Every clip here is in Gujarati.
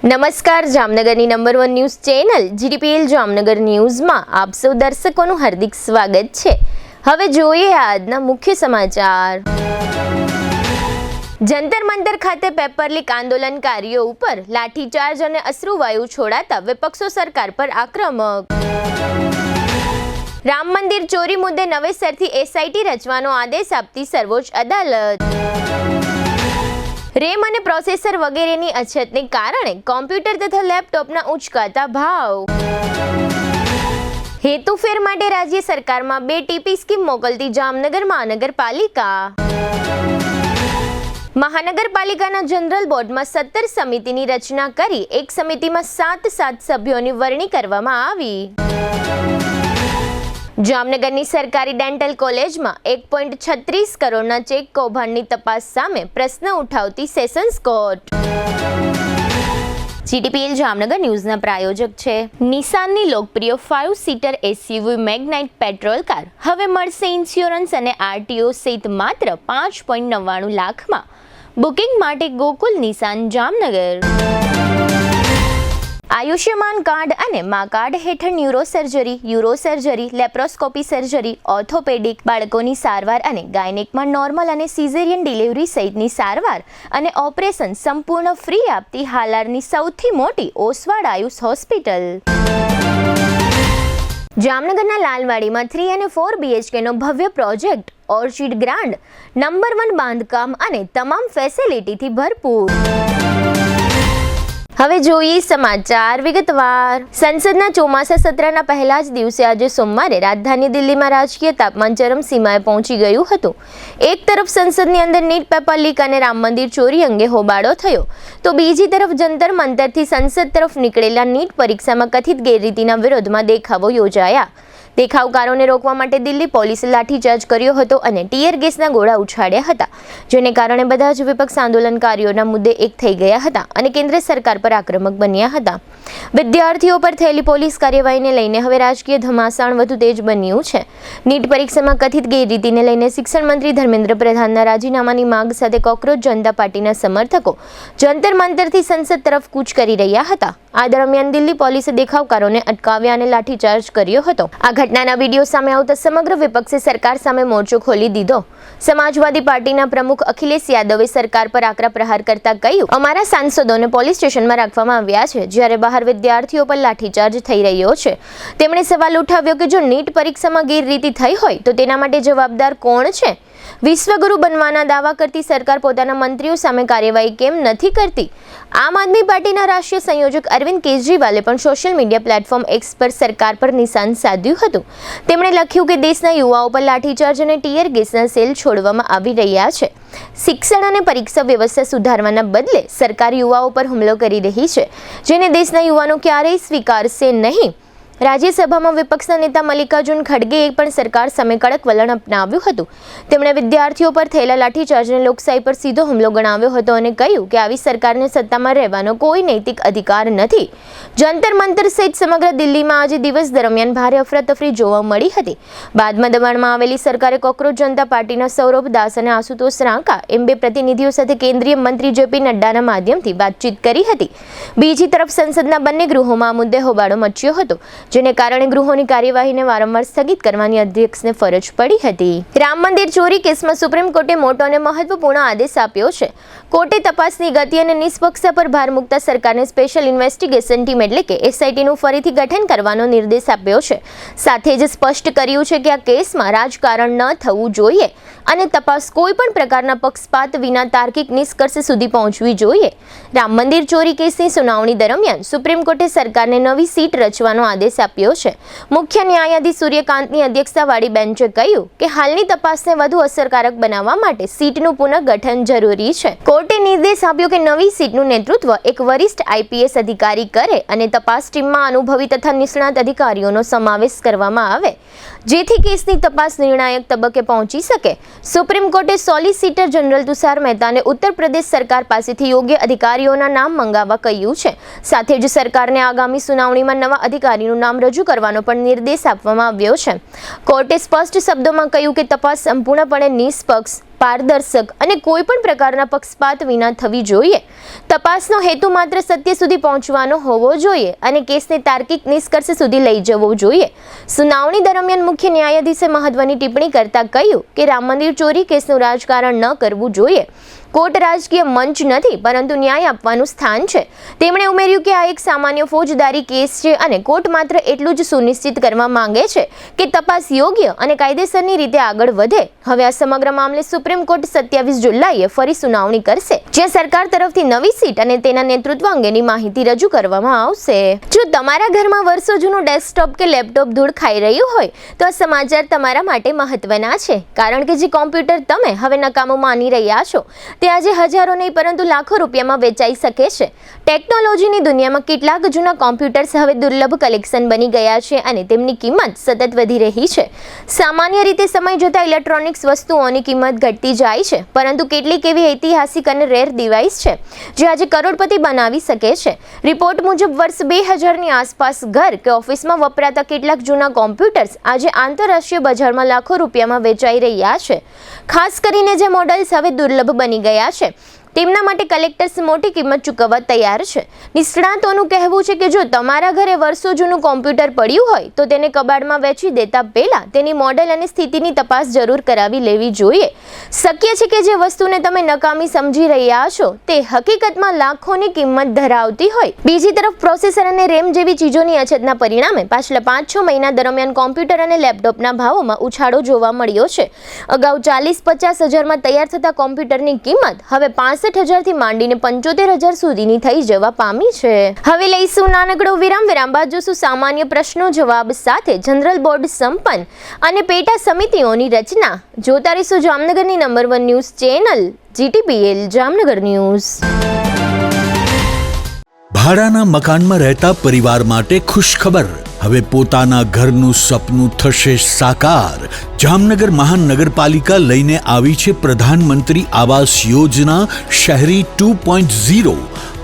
નમસ્કાર, જામનગરની number 1 news channel GTPL Jamnagar ન્યૂઝમાં આપ સૌ દર્શકોનું હાર્દિક સ્વાગત છે। હવે જોઈએ આજના મુખ્ય સમાચાર। જંતર મંતર ખાતે પેપર લીક આંદોલનકારીઓ ઉપર લાઠીચાર્જ અને અશ્રુવાયુ છોડાતા વિપક્ષો સરકાર પર આક્રમક। રામ મંદિર ચોરી મુદ્દે નવેસરથી SIT રચવાનો આદેશ આપતી સર્વોચ્ચ અદાલત। રેમ અને પ્રોસેસર વગેરેની અછતને કારણે કોમ્પ્યુટર તથા લેપટોપના ઉચકાતા ભાવ। હેતુફેર માટે રાજ્ય સરકારમાં 2 TP સ્કીમ મોકલતી જામનગર મહાનગરપાલિકા। મહાનગરપાલિકાના જનરલ બોર્ડમાં 17 સમિતિની રચના કરી એક સમિતિમાં 7 સભ્યોની વરણી કરવામાં આવી। જામનગરની સરકારી ડેન્ટલ કોલેજમાં 1.36 કરોડના ચેક કૌભાંડની તપાસ સામે પ્રશ્ન ઉઠાવતી સેશન્સ કોર્ટ। GTPL જામનગર ન્યૂઝના પ્રાયોજક છે નિસાનની લોકપ્રિય 5-સીટર SUV મેગ્નાઇટ પેટ્રોલ કાર હવે મળશે ઇન્સ્યોરન્સ અને RTO સહિત માત્ર 5.99 લાખમાં। બુકિંગ માટે ગોકુલ નિસાન જામનગર। આયુષ્યમાન કાર્ડ અને મા કાર્ડ હેઠળ ન્યુરોસર્જરી, યુરોસર્જરી, લેપ્રોસ્કોપી સર્જરી, ઓર્થોપેડિક, બાળકોની સારવાર અને ગાયનેકમાં નોર્મલ અને સિઝેરિયન ડિલિવરી સહિતની સારવાર અને ઓપરેશન સંપૂર્ણ ફ્રી આપતી હાલારની સૌથી મોટી ઓસવાડ આયુષ હોસ્પિટલ। જામનગરના લાલવાડીમાં 3 અને 4 BHKનો ભવ્ય પ્રોજેક્ટ ઓર્ચિડ ગ્રાન્ડ નંબર 1 બાંધકામ અને તમામ ફેસિલિટીથી ભરપૂર। હવે જોઈએ સમાચાર વિગતવાર। સંસદના ચોમાસા સત્રના પહેલા જ દિવસે આજે સોમવારે રાજધાની દિલ્હીમાં રાજકીય તાપમાન ચરમસીમાએ પહોંચી ગયું હતું। એક તરફ સંસદની અંદર નીટ પેપર લીક અને રામ મંદિર ચોરી અંગે હોબાળો થયો, તો બીજી તરફ જંતર મંતરથી સંસદ તરફ નીકળેલા નીટ પરીક્ષામાં કથિત ગેરરીતિના વિરોધમાં દેખાવો યોજાયા। દેખાવકારોને રોકવા માટે દિલ્હી પોલીસે લાઠીચાર્જ કર્યો હતો અને ટીયર ગેસના ગોળા ઉછાળ્યા હતા, જેને કારણે બધા જ વિપક્ષ આંદોલનકારીઓના મુદ્દે એક થઈ ગયા હતા અને કેન્દ્ર સરકાર પર આક્રમક બન્યા હતા। વિદ્યાર્થીઓ પર થયેલી પોલીસ કાર્યવાહીને લઈને હવે રાજકીય ધમાસાણ વધુ તેજ બન્યું છે। નીટ પરીક્ષામાં કથિત ગેરરીતિને લઈને શિક્ષણ મંત્રી ધર્મેન્દ્ર પ્રધાનના રાજીનામાની માંગ સાથે કોકરોચ જનતા પાર્ટીના સમર્થકો જંતર મંતરથી સંસદ તરફ કૂચ કરી રહ્યા હતા। આ દરમિયાન દિલ્હી પોલીસે દેખાવકારોને અટકાવ્યા અને લાઠીચાર્જ કર્યો હતો। આ ઘટનાના વિડીયો સામે આવતા સમગ્ર વિપક્ષે સરકાર સામે મોરચો ખોલી દીધો। સમાજવાદી પાર્ટીના પ્રમુખ અખિલેશ યાદવે સરકાર પર આકરા પ્રહાર કરતા કહ્યું, અમારા સાંસદોને પોલીસ સ્ટેશનમાં રાખવામાં આવ્યા છે, જ્યારે બહાર વિદ્યાર્થીઓ પર લાઠીચાર્જ થઈ રહ્યો છે। તેમણે સવાલ ઉઠાવ્યો કે જો નીટ પરીક્ષામાં ગેરરીતિ થઈ હોય તો તેના માટે જવાબદાર કોણ છે? વિશ્વગુરુ બનવાના દાવા કરતી સરકાર પોતાના મંત્રીઓ સામે કાર્યવાહી કેમ નથી કરતી? આમ આદમી પાર્ટીના રાષ્ટ્રીય સંયોજક અરવિંદ કેજરીવાલે પણ સોશિયલ મીડિયા પ્લેટફોર્મ X પર સરકાર પર નિશાન સાધ્યું હતું। તેમણે લખ્યું કે દેશના યુવાઓ પર લાઠીચાર્જ અને ટીયર ગેસના સેલ છોડવામાં આવી રહ્યા છે। શિક્ષણ અને પરીક્ષા વ્યવસ્થા સુધારવાના બદલે સરકાર યુવાઓ પર હુમલો કરી રહી છે, જેને દેશના યુવાનો ક્યારેય સ્વીકારશે નહીં। રાજ્યસભામાં વિપક્ષના નેતા મલ્લિકાર્જુન ખડગેએ પણ સરકાર સામે કડક વલણ અપનાવ્યું હતું। તેમણે વિદ્યાર્થીઓ પર થયેલા લાઠીચાર્જને લોકશાહી પર સીધો હુમલો ગણાવ્યો હતો અને કહ્યું કે આવી સરકારને સત્તામાં રહેવાનો કોઈ નૈતિક અધિકાર નથી। જંતર મંતર સહિત સમગ્ર દિલ્હીમાં આજે દિવસ દરમિયાન ભારે અફરાતફરી જોવા મળી હતી। બાદમાં દબાણમાં આવેલી સરકારે કોકરોચ જનતા પાર્ટીના સૌરભ દાસ અને આશુતોષ રાંકા એમ 2 પ્રતિનિધિઓ સાથે કેન્દ્રીય મંત્રી JP નડ્ડાના માધ્યમથી વાતચીત કરી હતી। બીજી તરફ સંસદના બંને ગૃહોમાં આ મુદ્દે હોબાળો મચ્યો હતો, જેને કારણે ગૃહોની કાર્યવાહીને વારંવાર સ્થગિત કરવાની અધ્યક્ષને ફરજ પડી હતી। રામ મંદિર ચોરી કેસમાં સુપ્રીમ કોર્ટે મોટો અને મહત્વપૂર્ણ આદેશ આપ્યો છે। કોર્ટે તપાસની ગતિ અને નિષ્પક્ષતા પર ભાર મૂકતા સરકારને સ્પેશિયલ ઇન્વેસ્ટિગેશન ટીમ એટલે કે SITનું ફરીથી ગઠન કરવાનો નિર્દેશ આપ્યો છે। સાથે જ સ્પષ્ટ કર્યું છે કે આ કેસમાં રાજકારણ ન થવું જોઈએ અને તપાસ કોઈ પણ પ્રકારના પક્ષપાત વિના તાર્કિક નિષ્કર્ષ સુધી પહોંચવી જોઈએ। રામ મંદિર ચોરી કેસની સુનાવણી દરમિયાન સુપ્રીમ કોર્ટે સરકારને નવી સીટ રચવાનો આદેશ આપ્યો છે। મુખ્ય ન્યાયાધીશ સૂર્યકાંતની અધ્યક્ષતાવાળી બેન્ચે કહ્યું કે હાલની તપાસને વધુ અસરકારક બનાવવા માટે સીટનું પુનઃગઠન જરૂરી છે। કોર્ટે નિર્દેશ આપ્યો કે નવી સીટનું નેતૃત્વ એક વરિષ્ઠ IPS અધિકારી કરે અને તપાસ ટીમમાં અનુભવી તથા નિષ્ણાત અધિકારીઓનો સમાવેશ કરવામાં આવે, જેથી કેસની તપાસ નિર્ણાયક તબક્કે પહોંચી શકે। સુપ્રીમ કોર્ટે સોલિસિટર જનરલ તુષાર મહેતાને ઉત્તર પ્રદેશ સરકાર પાસેથી યોગ્ય અધિકારીઓના નામ મંગાવવા કહ્યું છે। સાથે જ સરકારને આગામી સુનાવણીમાં નવા અધિકારીનું નામ રજૂ કરવાનો પણ નિર્દેશ આપવામાં આવ્યો છે। કોર્ટે સ્પષ્ટ શબ્દોમાં કહ્યું કે તપાસ સંપૂર્ણપણે નિષ્પક્ષ, પારદર્શક અને કોઈ પણ પ્રકારના પક્ષપાત વિના થવી જોઈએ. તપાસનો હેતુ માત્ર સત્ય સુધી પહોંચવાનો હોવો જોઈએ અને કેસને તાર્કિક નિષ્કર્ષ સુધી લઈ જવો જોઈએ. સુનાવણી દરમિયાન મુખ્ય ન્યાયાધીશે મહત્વની ટિપ્પણી કરતા કહ્યું કે રામ મંદિર ચોરી કેસનું રાજકારણ ન કરવું જોઈએ. કોર્ટ રાજકીય મંચ નથી, પરંતુ ન્યાય આપવાનું સ્થાન છે. તેમણે ઉમેર્યું કે આ એક સામાન્ય ફોજદારી કેસ છે અને કોર્ટ માત્ર એટલું જ સુનિશ્ચિત કરવા માંગે છે કે તપાસ યોગ્ય અને કાયદેસરની રીતે આગળ વધે. હવે આ સમગ્ર મામલે સુપ્રીમ કોર્ટ 27 જુલાઈએ ફરી સુનાવણી કરશે, જ્યાં સરકાર તરફથી નવી સીટ અને તેના નેતૃત્વ અંગેની માહિતી રજૂ કરવામાં આવશે. જો તમારા ઘરમાં વર્ષો જૂનું ડેસ્કટોપ કે લેપટોપ ધૂળ ખાઈ રહ્યું હોય તો આ સમાચાર તમારા માટે મહત્વના છે, કારણ કે જે કોમ્પ્યુટર તમે હવે નકામું માની રહ્યા છો તે આજે હજારો નહીં પરંતુ લાખો રૂપિયામાં વેચાઈ શકે છે. ટેકનોલોજીની દુનિયામાં કેટલાક જૂના કોમ્પ્યુટર્સ હવે દુર્લભ કલેક્શન બની ગયા છે અને તેમની કિંમત સતત વધી રહી છે. સામાન્ય રીતે સમય જતાં ઇલેક્ટ્રોનિક્સ વસ્તુઓની કિંમત ઘટતી જાય છે, પરંતુ કેટલીક એવી ઐતિહાસિક અને રેર ડિવાઇસ છે જે આજે કરોડપતિ બનાવી શકે છે. રિપોર્ટ મુજબ વર્ષ 2000ની આસપાસ ઘર કે ઓફિસમાં વપરાતા કેટલાક જૂના કોમ્પ્યુટર્સ આજે આંતરરાષ્ટ્રીય બજારમાં લાખો રૂપિયામાં વેચાઈ રહ્યા છે. ખાસ કરીને જે મોડલ્સ હવે દુર્લભ બની ગયા છે તેમના માટે કલેક્ટર્સ મોટી કિંમત ચૂકવવા તૈયાર છે. નિષ્ણાતોનું કહેવું છે કે જો તમારા ઘરે વર્ષો જૂનું કોમ્પ્યુટર પડ્યું હોય તો તેને કબાડમાં વેચી દેતા પહેલા તેની મોડેલ અને સ્થિતિની તપાસ જરૂર કરાવી લેવી જોઈએ. શક્ય છે કે જે વસ્તુને તમે નકામી સમજી રહ્યા છો તે હકીકતમાં લાખોની કિંમત ધરાવતી હોય. બીજી તરફ પ્રોસેસર અને રેમ જેવી ચીજોની અછતના પરિણામે પાછલા 5-6 મહિના દરમિયાન કોમ્પ્યુટર અને લેપટોપના ભાવોમાં ઉછાળો જોવા મળ્યો છે. અગાઉ 40-50 હજારમાં તૈયાર થતા કોમ્પ્યુટરની કિંમત હવે 65,000 થી માંડીને 75,000 સુધીની થઈ જવા પામી છે. હવે લઈશું નાનકડો વિરામ બાદ જોશું સામાન્ય પ્રશ્નો જવાબ સાથે જનરલ બોર્ડ સંપન્ન અને પેટા સમિતિઓની રચના. જોતા રહીશું જામનગરની number 1 news channel GTPL Jamnagar news. ભાડાના મકાનમાં રહેતા પરિવાર માટે ખુશખબર. હવે પોતાના ઘરનું સપનું થશે સાકાર. જામનગર મહાનગરપાલિકા લઈને આવી છે પ્રધાનમંત્રી આવાસ યોજના શહેરી 2.0.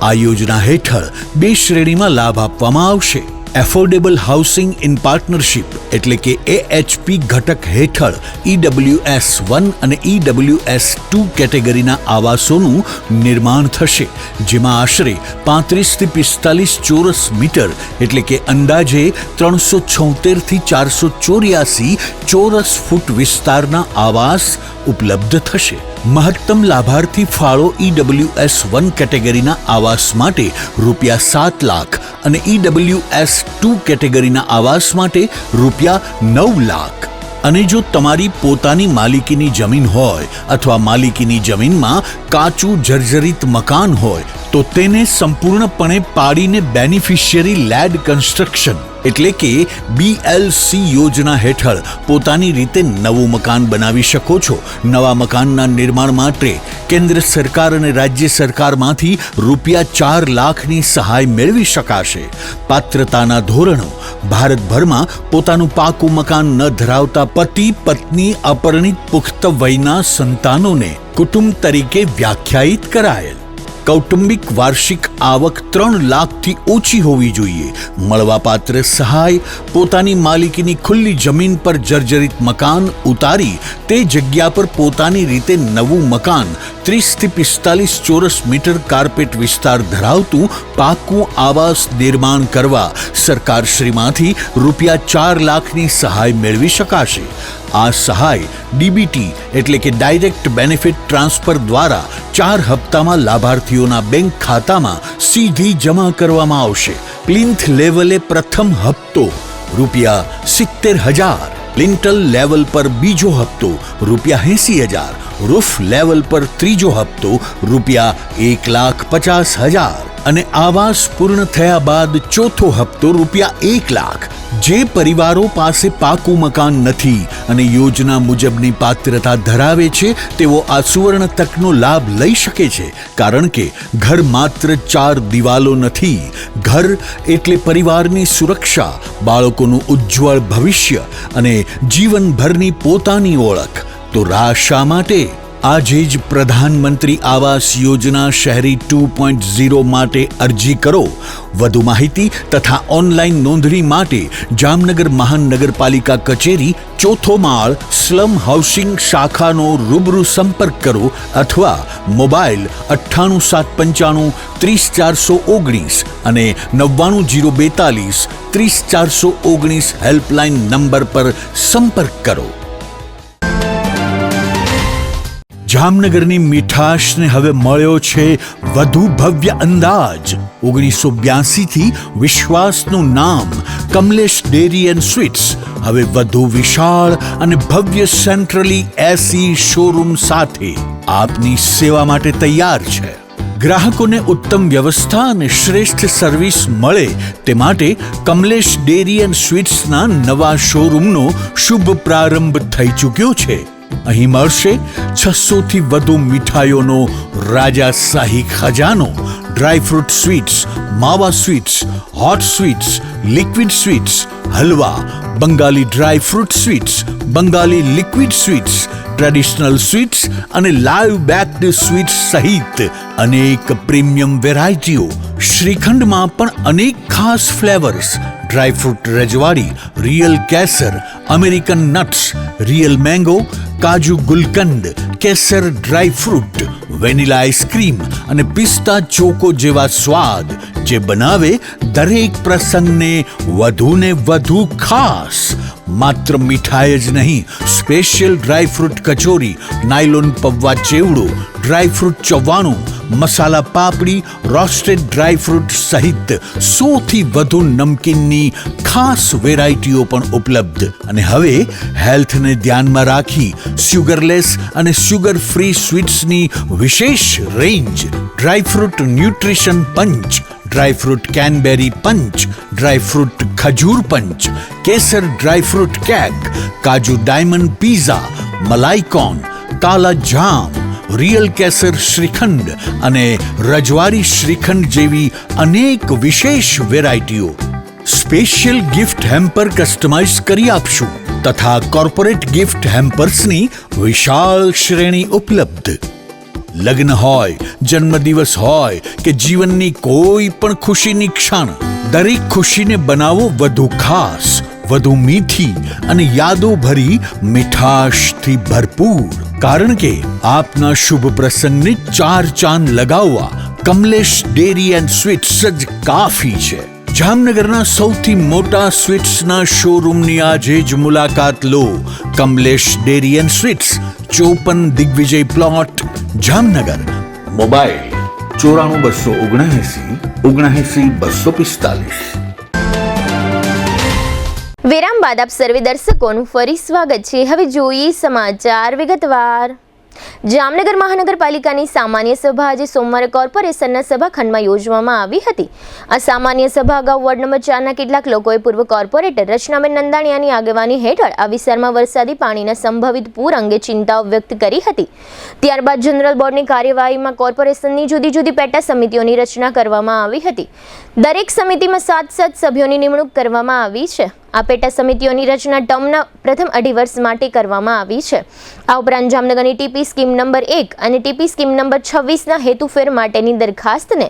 આ યોજના હેઠળ 2 શ્રેણીમાં લાભ આપવામાં આવશે. એફોર્ડેબલ હાઉસિંગ ઇન પાર્ટનરશિપ એટલે કે AHP ઘટક હેઠળ EWS 1 અને EWS 2 કેટેગરીના આવાસોનું નિર્માણ થશે, જેમાં આશરે 35 થી 45 ચોરસ મીટર એટલે કે અંદાજે 376 થી 484 ચોરસ ફૂટ વિસ્તારના આવાસ ઉપલબ્ધ થશે. મહત્તમ લાભાર્થી ફાળો EWS 1 કેટેગરીના આવાસ માટે ₹7 લાખ અને EWS 2 કેટેગરીના આવાસ માટે ₹9 લાખ. અને જો તમારી પોતાની માલિકીની જમીન હોય અથવા માલિકીની જમીનમાં કાચું જર્જરિત મકાન હોય તો તેને સંપૂર્ણપણે પાડીને બેનિફિશિયરી લેડ કન્સ્ટ્રક્શન એટલે કે BLC યોજના હેઠળ પોતાની રીતે નવું મકાન બનાવી શકો છો. નવા મકાનના નિર્માણ માટે કેન્દ્ર સરકાર અને રાજ્ય સરકારમાંથી ₹4 લાખની સહાય મેળવી શકાશે. પાત્રતાના ધોરણો: ભારતભરમાં પોતાનું પાકું મકાન ન ધરાવતા પતિ પત્ની અપરિણિત પુખ્ત વયના સંતાનોને કુટુંબ તરીકે વ્યાખ્યાયિત કરાયેલ. કૌટુંબિક વાર્ષિક આવક 3 લાખથી ઓછી હોવી જોઈએ. મળવાપાત્ર સહાય: પોતાની માલિકીની ખુલ્લી જમીન પર જર્જરિત મકાન ઉતારી તે જગ્યા પર પોતાની રીતે નવું મકાન 30 થી 45 ચોરસ મીટર કાર્પેટ વિસ્તાર ધરાવતું પાકું આવાસ નિર્માણ કરવા સરકારશ્રીમાંથી ₹4 લાખની સહાય મેળવી શકાશે. આ સહાય DBT એટલે કે ડાયરેક્ટ બેનિફિટ ટ્રાન્સફર દ્વારા 4 હપ્તામાં લાભાર્થીઓના બેંક ખાતામાં સીધી જમા કરવામાં આવશે. પ્લિન્થ લેવલે પ્રથમ હપ્તો ₹70,000, લિન્ટલ લેવલ પર બીજો હપ્તો ₹80,000, રૂફ લેવલ પર ત્રીજો હપ્તો ₹1,50,000 અને આવાસ પૂર્ણ થયા બાદ ચોથો હપ્તો ₹1 લાખ. જે પરિવારો પાસે પાકું મકાન નથી અને યોજના મુજબની પાત્રતા ધરાવે છે તેઓ આ સુવર્ણ તકનો લાભ લઈ શકે છે, કારણ કે ઘર માત્ર 4 દિવાલો નથી. ઘર એટલે પરિવારની સુરક્ષા, બાળકોનું ઉજ્જવળ ભવિષ્ય અને જીવનભરની પોતાની ઓળખ. તો રાહ શા માટે? આજે જ પ્રધાનમંત્રી આવાસ યોજના શહેરી 2.0 માટે અરજી કરો. વધુ માહિતી તથા ઓનલાઈન નોંધણી માટે જામનગર મહાનગરપાલિકા કચેરી, ચોથો માળ, સ્લમ હાઉસિંગ શાખાનો રૂબરૂ સંપર્ક કરો અથવા મોબાઈલ 98 795 30419 અને 99 042 30419 હેલ્પલાઇન નંબર પર સંપર્ક કરો. જામનગરની મીઠાશને હવે મળ્યો છે વધુ ભવ્ય અંદાજ. 1982 થી વિશ્વાસનું નામ કમલેશ ડેરી એન્ડ સ્વીટ્સ હવે વધુ વિશાળ અને ભવ્ય સેન્ટ્રલી એસી શોરૂમ સાથે આપની સેવા માટે તૈયાર છે. ગ્રાહકોને ઉત્તમ વ્યવસ્થા અને શ્રેષ્ઠ સર્વિસ મળે તે માટે કમલેશ ડેરી એન્ડ સ્વીટ્સના નવા શોરૂમનો શુભ પ્રારંભ થઈ ચૂક્યો છે. અહીં મળશે 600 થી વધુ મીઠાઈઓનો રાજાશાહી ખજાનો, ડ્રાયફ્રૂટ સ્વીટ્સ, માવા sweets, hot sweets, liquid sweets, halwa, Bengali dry fruit sweets, Bengali liquid sweets, traditional sweets અને લાઈવ બેક્ડ સ્વીટ્સ સહિત અનેક પ્રીમિયમ વેરાયટીઓ. શ્રીખંડમાં પણ અનેક ખાસ ફ્લેવર્સ, ડ્રાયફ્રૂટ રજવાડી, રિયલ કેસર, અમેરિકન નટ્સ, રિયલ મેંગો, કાજુ ગુલકંદ, કેસર ડ્રાયફ્રૂટ, વેનીલા આઈસ્ક્રીમ અને પિસ્તા ચોકો જેવા સ્વાદ જે બનાવે દરેક પ્રસંગને વધુને વધુ ખાસ. માત્ર મીઠાઈ જ નહીં, સ્પેશિયલ ડ્રાયફ્રૂટ કચોરી, નાયલોન પૌવા ચેવડો, ડ્રાયફ્રૂટ ચવાણું, મસાલા પાપડી, રોસ્ટેડ ડ્રાયફ્રૂટ સહિત 100 થી વધુ નમકીનની ખાસ વેરાયટીઓ પણ ઉપલબ્ધ. અને હવે હેલ્થને ધ્યાનમાં રાખી સુગરલેસ અને સુગર ફ્રી સ્વીટ્સની વિશેષ રેન્જ. ડ્રાયફ્રૂટ ન્યુટ્રિશન પંચ, ડ્રાયફ્રૂટ કેનબેરી પંચ, ડ્રાયફ્રૂટ ખજૂર પંચ, કેસર ડ્રાયફ્રૂટ કેક, કાજુ ડાયમંડ પીઝા, મલાઈકોન, કાલા જામ, રિયલ કેસર શ્રીખંડ અને રજવાડી શ્રીખંડ જેવી અનેક વિશેષ વેરાયટીઓ. સ્પેશિયલ ગિફ્ટ હેમ્પર કસ્ટમાઇઝ કરી આપશું તથા કોર્પોરેટ ગિફ્ટ હેમ્પર્સની વિશાળ શ્રેણી ઉપલબ્ધ. લગ્ન હોય, જન્મદિવસ હોય કે જીવનની કોઈ પણ ખુશીની ક્ષણ, દરેક ખુશીને બનાવો વધુ ખાસ, વધુ મીઠી અને યાદો ભરી મીઠાશથી ભરપૂર. કારણ કે આપના શુભ પ્રસંગને 4 ચાંદ લગાવવા કમલેશ ડેરી એન્ડ સ્વીટ્સ જ કાફી છે. જામનગરના સૌથી મોટા સ્વીટ્સના શોરૂમની આજે જ મુલાકાત લો. Kamlesh dairy and sweets, 54 Digvijay plot, Jamnagar. Mobile 94 વિરામ બાદ આપ સર્વે દર્શકોનું ફરી સ્વાગત છે. હવે જોઈએ સમાચાર વિગતવાર. જામનગર મહાનગરપાલિકાની સામાન્ય સભા આજે સોમવારે કોર્પોરેશનના સભાખંડમાં યોજવામાં આવી હતી. આ સામાન્ય સભા અગાઉ વોર્ડ નંબર 4ના કેટલાક લોકોએ પૂર્વ કોર્પોરેટર રચનાબેન નંદાણીયાની આગેવાની હેઠળ આ વિસ્તારમાં વરસાદી પાણીના સંભવિત પૂર અંગે ચિંતાઓ વ્યક્ત કરી હતી. ત્યારબાદ જનરલ બોર્ડની કાર્યવાહીમાં કોર્પોરેશનની જુદી જુદી પેટા સમિતિઓની રચના કરવામાં આવી હતી. દરેક સમિતિમાં 7 સભ્યોની નિમણૂક કરવામાં આવી છે. આ પેટા સમિતિઓની રચના ટર્મના પ્રથમ 2.5 વર્ષ માટે કરવામાં આવી છે. આ ઉપરાંત જામનગરની ટીપી સ્કીમ નંબર 1 અને ટીપી સ્કીમ નંબર 26ના હેતુફેર માટેની દરખાસ્તને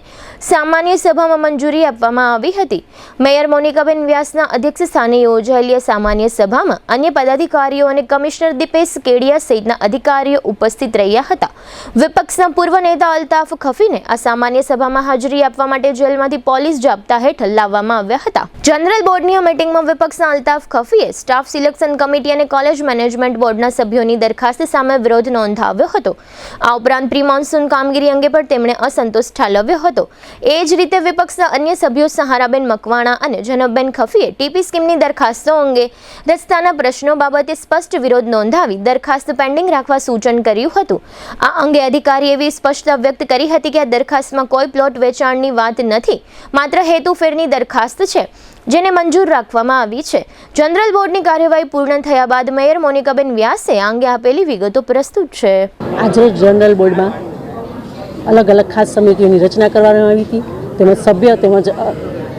સામાન્ય સભામાં મંજૂરી આપવામાં આવી હતી. મેયર મોનિકાબેન વ્યાસના અધ્યક્ષ સ્થાને યોજાયેલી સામાન્ય સભામાં અન્ય પદાધિકારીઓ અને કમિશનર દીપેશ કેડિયા સહિતના અધિકારીઓ ઉપસ્થિત રહ્યા હતા. વિપક્ષના પૂર્વ નેતા અલ્તાફ ખફીને આ સામાન્ય સભામાં હાજરી આપવા માટે જેલમાંથી પોલીસ જાપ્તા હેઠળ લાવવામાં આવ્યા હતા. જનરલ બોર્ડની આ મીટિંગમાં વિપક્ષના અલ્તાફ ખફીએ સ્ટાફ સિલેક્શન કમિટી અને કોલેજ મેનેજમેન્ટ બોર્ડના સભ્યોની દરખાસ્ત સામે વિરોધ નોંધાવ્યો હતો. આ ઉપરાંત પ્રી મોન્સૂન કામગીરી અંગે પણ તેમણે અસંતોષ ઠાલવ્યો હતો. એ જ રીતે વિપક્ષના અન્ય સભ્યો સહારાબેન મકવાણા અને જનબબેન ખફીએ ટીપી સ્કીમની દરખાસ્તો અંગે રસ્તાના પ્રશ્નો બાબતે સ્પષ્ટ વિરોધ નોંધાવી દરખાસ્ત પેન્ડિંગ રાખવા સૂચન કર્યું હતું. આ અંગે અધિકારીએ એવી સ્પષ્ટતા વ્યક્ત કરી હતી કે આ દરખાસ્તમાં કોઈ પ્લોટ વેચાણની વાત નથી, માત્ર હેતુફેરની દરખાસ્ત છે જેને મંજૂર રાખવામાં આવી છે. જનરલ બોર્ડની કાર્યવાહી પૂર્ણ થયા બાદ મેયર મોનિકાબેન વ્યાસે આ અંગે આપેલી વિગતો પ્રસ્તુત છે. આજે જનરલ બોર્ડમાં અલગ અલગ ખાસ સમિતિઓની રચના કરવામાં આવી હતી. તેમજ સભ્ય તેમજ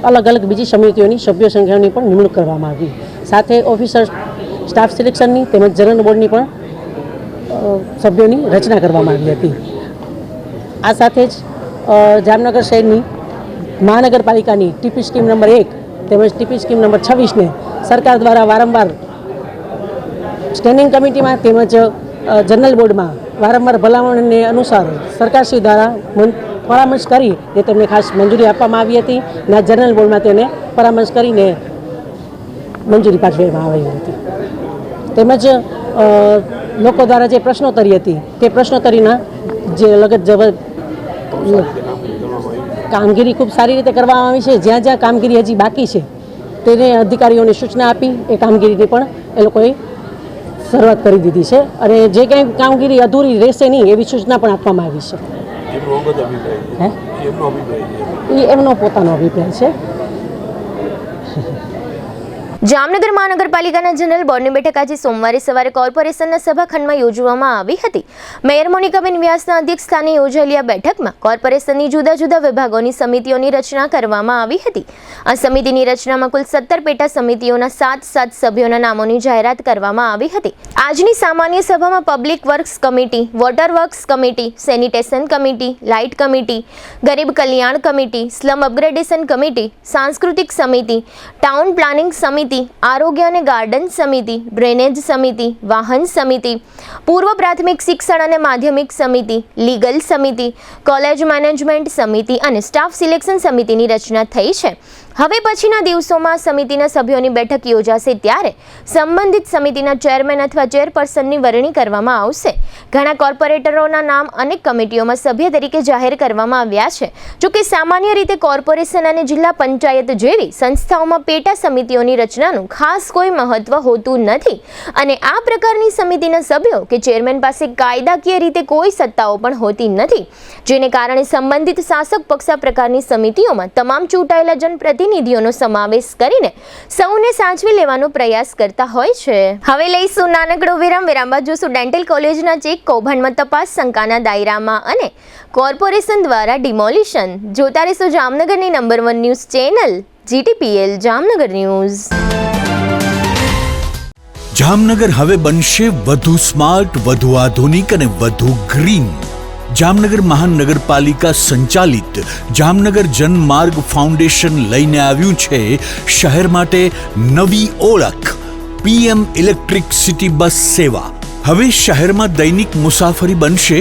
અલગ અલગ બીજી સમિતિઓની સભ્ય સંખ્યાની પણ નિમણૂક કરવામાં આવી. સાથે ઓફિસર સ્ટાફ સિલેક્શનની તેમજ જનરલ બોર્ડની પણ સભ્યોની રચના કરવામાં આવી હતી. આ સાથે જ જામનગર શહેરની મહાનગરપાલિકાની ટીપી સ્કીમ નંબર 1 તેમજ ટીપી સ્કીમ નંબર 26ને સરકાર દ્વારા વારંવાર સ્ટેન્ડિંગ કમિટીમાં તેમજ જનરલ બોર્ડમાં વારંવાર ભલામણને અનુસાર સરકારશ્રી દ્વારા પરામર્શ કરી ને તેમને ખાસ મંજૂરી આપવામાં આવી હતી અને આ જનરલ બોર્ડમાં તેને પરામર્શ કરીને મંજૂરી પાઠવવામાં આવી હતી. તેમજ લોકો દ્વારા જે પ્રશ્નોત્તરી હતી તે પ્રશ્નોત્તરીના જે કામગીરી ખૂબ સારી રીતે કરવામાં આવી છે. જ્યાં જ્યાં કામગીરી હજી બાકી છે તેને અધિકારીઓને સૂચના આપી એ કામગીરીની પણ એ લોકોએ શરૂઆત કરી દીધી છે અને જે કંઈ કામગીરી અધૂરી રહેશે નહીં એવી સૂચના પણ આપવામાં આવી છે. એમનો પોતાનો અભિપ્રાય છે. જામનગર મહાનગરપાલિકાના જનરલ બોર્ડની બેઠક આજે સોમવારે સવારે કોર્પોરેશનના સભાખંડમાં યોજવામાં આવી હતી. મેયર મોનિકાબેન વ્યાસના અધ્યક્ષસ્થાને યોજાયેલી આ બેઠકમાં કોર્પોરેશનની જુદા જુદા વિભાગોની સમિતિઓની રચના કરવામાં આવી હતી. આ સમિતિની રચનામાં કુલ 17 પેટા સમિતિઓના 7 સભ્યોના નામોની જાહેરાત કરવામાં આવી હતી. આજની સામાન્ય સભામાં public works committee, water works committee, sanitation committee, light committee, Garib Kalyan committee, slum upgradation committee, સાંસ્કૃતિક સમિતિ, ટાઉન પ્લાનિંગ સમિતિ, આરોગ્ય અને ગાર્ડન સમિતિ, ડ્રેનેજ સમિતિ, વાહન સમિતિ, પૂર્વ પ્રાથમિક શિક્ષણ અને માધ્યમિક સમિતિ, લીગલ સમિતિ, કોલેજ મેનેજમેન્ટ સમિતિ અને સ્ટાફ સિલેક્શન સમિતિની રચના થઈ છે. હવે પછીના દિવસોમાં સમિતિના સભ્યોની બેઠક યોજાશે ત્યારે સંબંધિત સમિતિના ચેરમેન અથવા ચેરપર્સનની વરણી કરવામાં આવશે. ઘણા કોર્પોરેટરોના નામ અનેક કમિટીઓમાં સભ્ય તરીકે જાહેર કરવામાં આવ્યા છે. જોકે સામાન્ય રીતે કોર્પોરેશન અને જિલ્લા પંચાયત જેવી સંસ્થાઓમાં પેટા સમિતિઓની રચનાનું ખાસ કોઈ મહત્વ હોતું નથી અને આ પ્રકારની સમિતિના સભ્યો કે ચેરમેન પાસે કાયદાકીય રીતે કોઈ સત્તાઓ પણ હોતી નથી, જેને કારણે સંબંધિત શાસક પક્ષ આ પ્રકારની સમિતિઓમાં તમામ ચૂંટાયેલા જનપ્રતિનિધિઓનો સમાવેશ કરીને સૌને સાચવી લેવાનો પ્રયાસ કરતા હોય છે. હવે લઈશું નાનકડો વિરામ. બાદ જોશું ડેન્ટલ કોલેજના ચેક કૌભાંડમાં તપાસ શંકાના દાયરામાં અને કોર્પોરેશન દ્વારા ડિમોલિશન. જોતા રહેશો જામનગરની number 1 news channel GTPL Jamnagar news. Jamnagar હવે બનશે વધુ સ્માર્ટ, વધુ આધુનિક અને વધુ ગ્રીન. જામનગર મહાનગરપાલિકા સંચાલિત જામનગર જનમાર્ગ ફાઉન્ડેશન લઈને આવ્યું છે શહેર માટે નવી ઓળખ, PM ઇલેક્ટ્રિક સિટી બસ સેવા. હવે શહેરમાં દૈનિક મુસાફરી બનશે